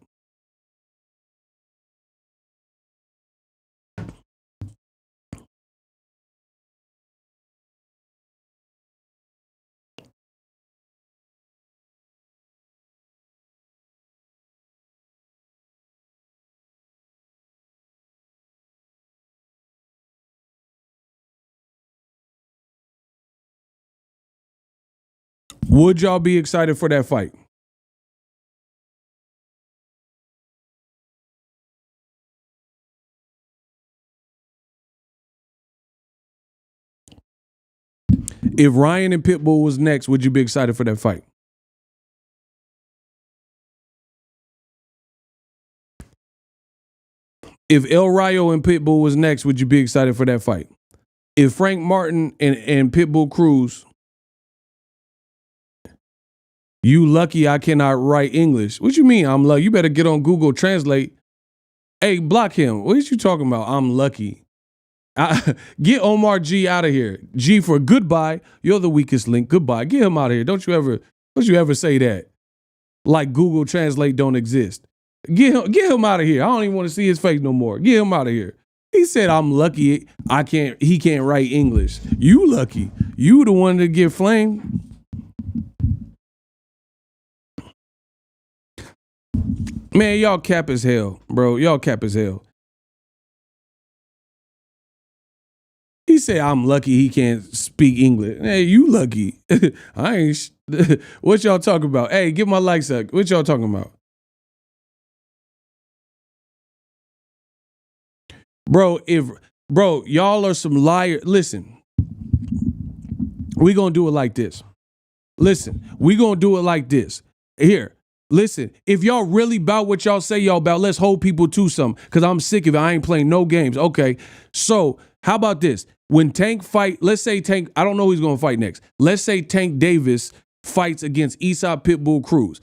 Would y'all be excited for that fight? If Ryan and Pitbull was next, would you be excited for that fight? If El Rayo and Pitbull was next, would you be excited for that fight? If Frank Martin and Pitbull Cruz, you lucky I cannot write English. What you mean I'm lucky? You better get on Google Translate. Hey, block him. What are you talking about? I'm lucky. Get Omar G out of here. G for goodbye. You're the weakest link. Goodbye. Get him out of here. Don't you ever say that. Like Google Translate don't exist. Get him out of here. I don't even want to see his face no more. Get him out of here. He said, I'm lucky he can't write English. You lucky. You the one to get flamed. Man, y'all cap as hell, bro. Y'all cap as hell. He said, I'm lucky he can't speak English. Hey, you lucky. I ain't. What y'all talking about? Hey, get my likes up. What y'all talking about? Bro, y'all are some liars. Listen, we gonna do it like this. Here, listen, if y'all really about what y'all say y'all about, let's hold people to something. Because I'm sick of it. I ain't playing no games. Okay, so how about this? When Tank fight, let's say Tank, I don't know who he's gonna fight next. Let's say Tank Davis fights against Eastside Pitbull Cruz.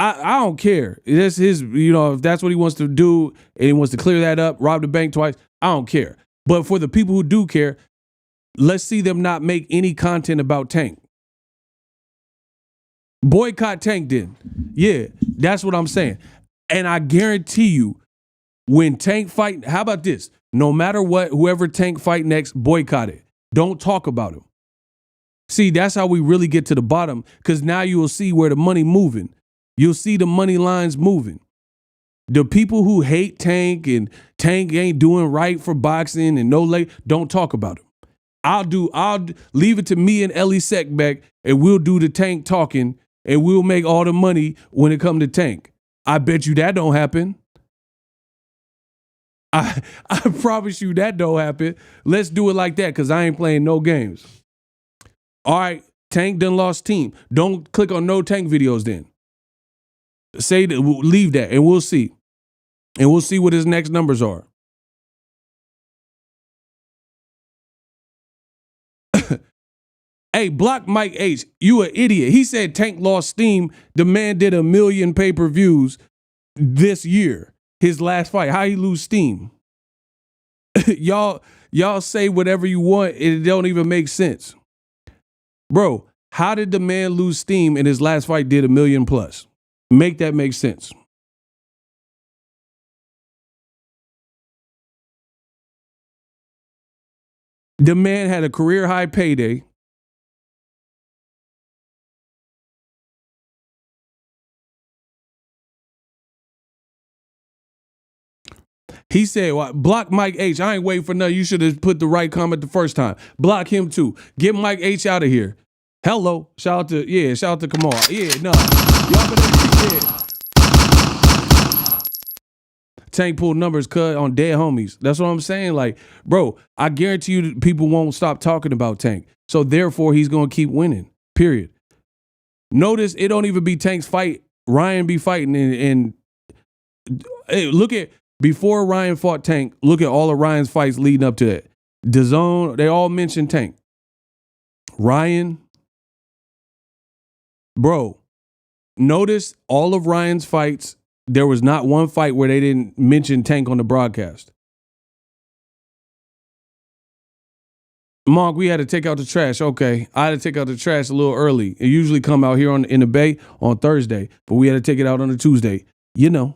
I don't care. That's his, if that's what he wants to do and he wants to clear that up, rob the bank twice, I don't care. But for the people who do care, let's see them not make any content about Tank. Boycott Tank then. Yeah, that's what I'm saying. And I guarantee you, when Tank fight, how about this? No matter what, whoever Tank fight next, boycott it. Don't talk about him. See, that's how we really get to the bottom, because now you will see where the money moving. You'll see the money lines moving. The people who hate Tank and Tank ain't doing right for boxing and don't talk about him. I'll leave it to me and Ellie Seckbeck, and we'll do the Tank talking, and we'll make all the money when it come to Tank. I bet you that don't happen. I promise you that don't happen. Let's do it like that, because I ain't playing no games. All right, Tank done lost team. Don't click on no Tank videos then. Say that, leave that, and we'll see. And we'll see what his next numbers are. Hey, block Mike H. You an idiot. He said Tank lost steam. The man did 1 million pay-per-views this year. His last fight. How he lose steam? Y'all say whatever you want. It don't even make sense. Bro, how did the man lose steam and his last fight did 1 million plus? Make that make sense. The man had a career high payday. He said, well, block Mike H. I ain't waiting for nothing. You should have put the right comment the first time. Block him too. Get Mike H out of here. Hello. Shout out to Kamal. Yeah, no. Y'all better Tank pulled numbers cut on dead homies. That's what I'm saying. Like, bro, I guarantee you people won't stop talking about Tank. So therefore, he's going to keep winning. Period. Notice it don't even be Tank's fight. Ryan be fighting and hey, look at Before Ryan fought Tank, look at all of Ryan's fights leading up to that. DAZN, they all mentioned Tank. Ryan, bro, notice all of Ryan's fights, there was not one fight where they didn't mention Tank on the broadcast. Mark, we had to take out the trash. Okay, I had to take out the trash a little early. It usually come out here in the Bay on Thursday, but we had to take it out on a Tuesday. You know.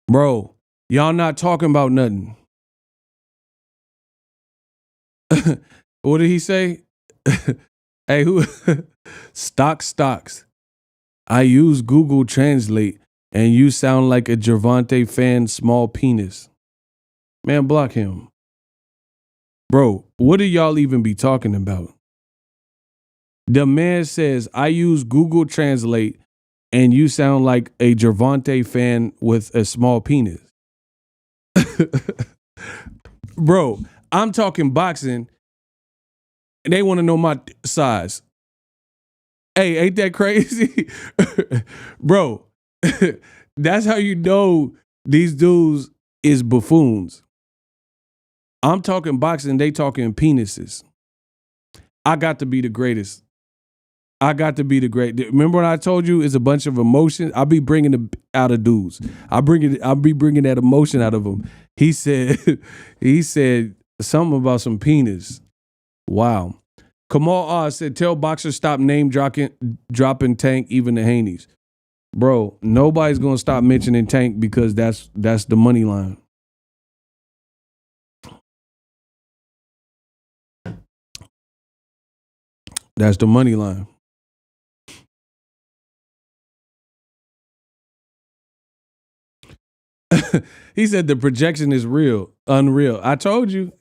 Bro, y'all not talking about nothing. What did he say? Hey, who? Stocks. I use Google Translate and you sound like a Gevonta fan, small penis. Man, block him. Bro, what do y'all even be talking about? The man says, I use Google Translate and you sound like a Gevonta fan with a small penis. Bro, I'm talking boxing and they want to know my size. Hey, ain't that crazy? Bro, that's how you know these dudes is buffoons. I'm talking boxing, they talking penises. I got to be the greatest. Remember when I told you it's a bunch of emotion? I'll be bringing it out of dudes. I'll be bringing that emotion out of them. He said something about some penis. Wow. Kamal Oz said, tell boxers stop name dropping Tank, even the Haneys. Bro, nobody's going to stop mentioning Tank because that's the money line. That's the money line. He said the projection is unreal. I told you.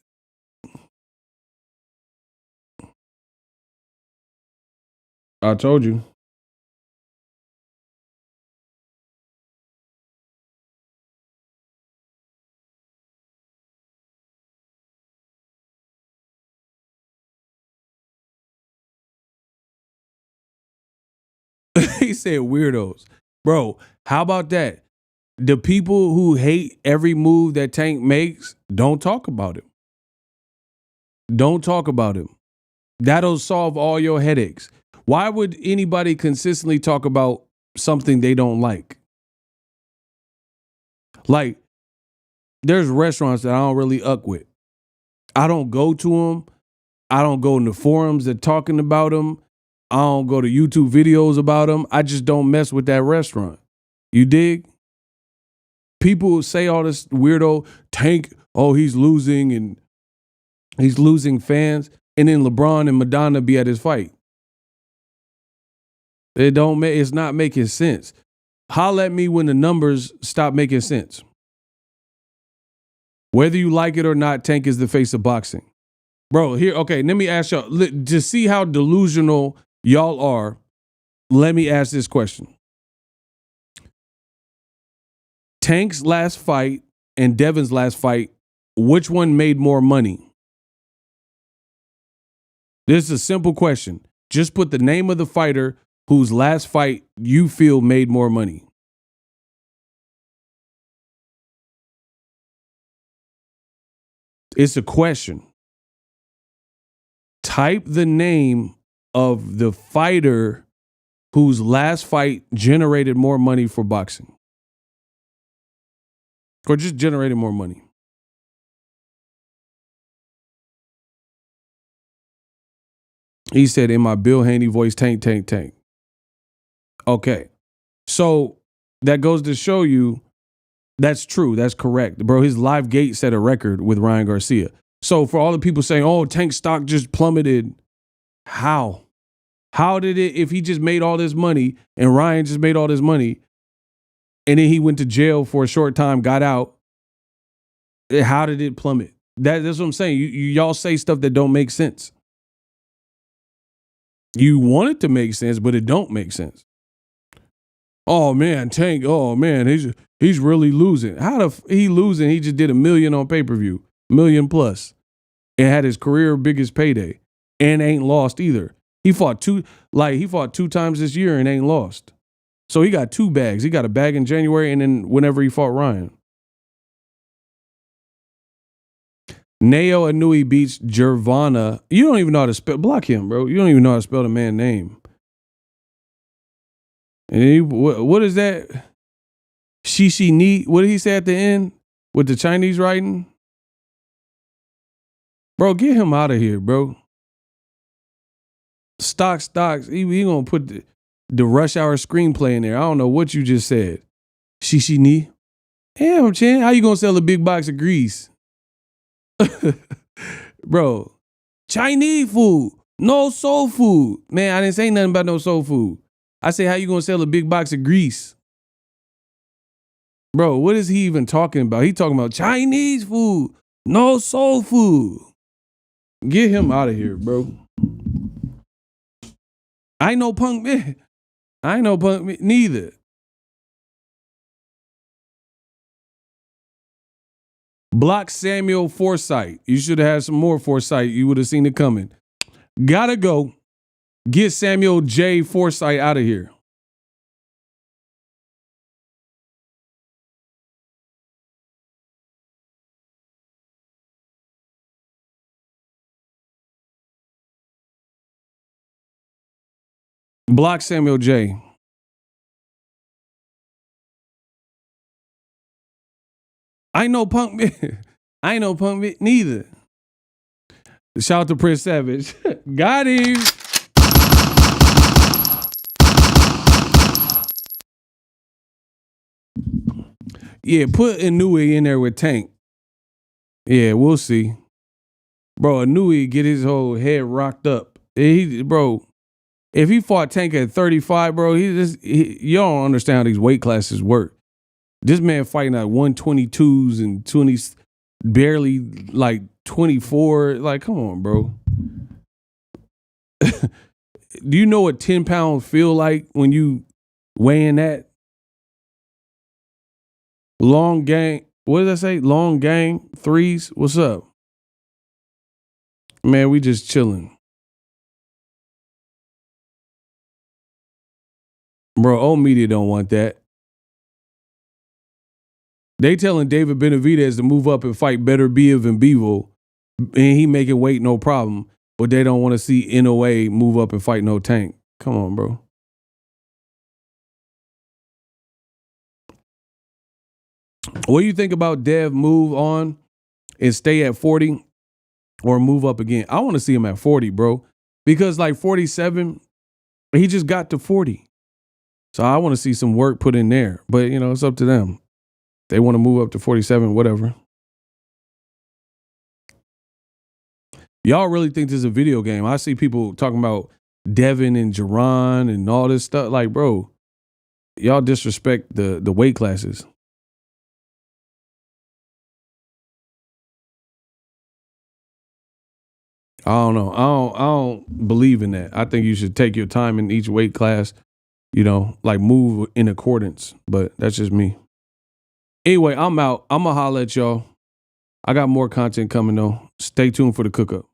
He said weirdos. Bro, how about that? The people who hate every move that Tank makes, don't talk about him. Don't talk about him. That'll solve all your headaches. Why would anybody consistently talk about something they don't like? Like, there's restaurants that I don't really uck with. I don't go to them. I don't go in the forums that talking about them. I don't go to YouTube videos about them. I just don't mess with that restaurant. You dig? People say all this weirdo Tank, oh, he's losing and he's losing fans. And then LeBron and Madonna be at his fight. It's not making sense. Holla at me when the numbers stop making sense. Whether you like it or not, Tank is the face of boxing. Bro, here, okay, let me ask y'all, to see how delusional y'all are, let me ask this question. Tank's last fight and Devin's last fight, which one made more money? This is a simple question. Just put the name of the fighter whose last fight you feel made more money. It's a question. Type the name of the fighter whose last fight generated more money for boxing. Or just generated more money. He said in my Bill Haney voice, Tank. Okay. So that goes to show you that's true. That's correct. Bro, his live gate set a record with Ryan Garcia. So for all the people saying, oh, Tank stock just plummeted. How? How did it, if he just made all this money and Ryan just made all this money and then he went to jail for a short time, got out, how did it plummet? That's what I'm saying. Y'all say stuff that don't make sense. You want it to make sense, but it don't make sense. Oh man, Tank. Oh man, he's really losing. How he losing? He just did $1 million on pay-per-view, $1 million plus, and had his career biggest payday. and ain't lost either. He fought two times this year and ain't lost. So he got 2 bags. He got a bag in January and then whenever he fought Ryan. Nao Inoue beats Gevonta. You don't even know how to spell. Block him, bro. You don't even know how to spell the man's name. And what is that? Shishi Ni. What did he say at the end with the Chinese writing? Bro, get him out of here, bro. Stocks. He gonna put the Rush Hour screenplay in there. I don't know what you just said. Shishi Ni. Damn, Chan. How you gonna sell a big box of grease? Bro, Chinese food, no soul food. Man, I didn't say nothing about no soul food. I say, how you gonna sell a big box of grease? Bro, what is he even talking about? He talking about Chinese food, no soul food. Get him out of here, bro. I ain't no punk man. I ain't no punk man, neither. Block Samuel Forsythe. You should have had some more foresight. You would have seen it coming. Gotta go. Get Samuel J. Forsythe out of here. Block Samuel J. I ain't no punk man. I ain't no punk man neither. Shout out to Prince Savage. Got him. Yeah, put Inoue in there with Tank. Yeah, we'll see. Bro, Inoue get his whole head rocked up. Bro, if he fought Tank at 35, bro, you don't understand how these weight classes work. This man fighting at 122s and 20s, barely like 24. Like, come on, bro. Do you know what 10 pounds feel like when you weighing that? Long gang. What did I say? Long gang. 3s. What's up? Man, we just chilling. Bro, old media don't want that. They telling David Benviidz to move up and fight better Biev and Bevo, and he making weight no problem, but they don't want to see NOA move up and fight no Tank. Come on, bro. What do you think about Dev move on and stay at 40 or move up again? I want to see him at 40, bro, because like 47, he just got to 40. So I want to see some work put in there, but you know, it's up to them. They want to move up to 47, whatever. Y'all really think this is a video game? I see people talking about Devin and Jerron and all this stuff. Like, bro, y'all disrespect the weight classes. I don't know. I don't believe in that. I think you should take your time in each weight class, you know, like move in accordance. But that's just me. Anyway, I'm out. I'm going to holler at y'all. I got more content coming, though. Stay tuned for the cook-up.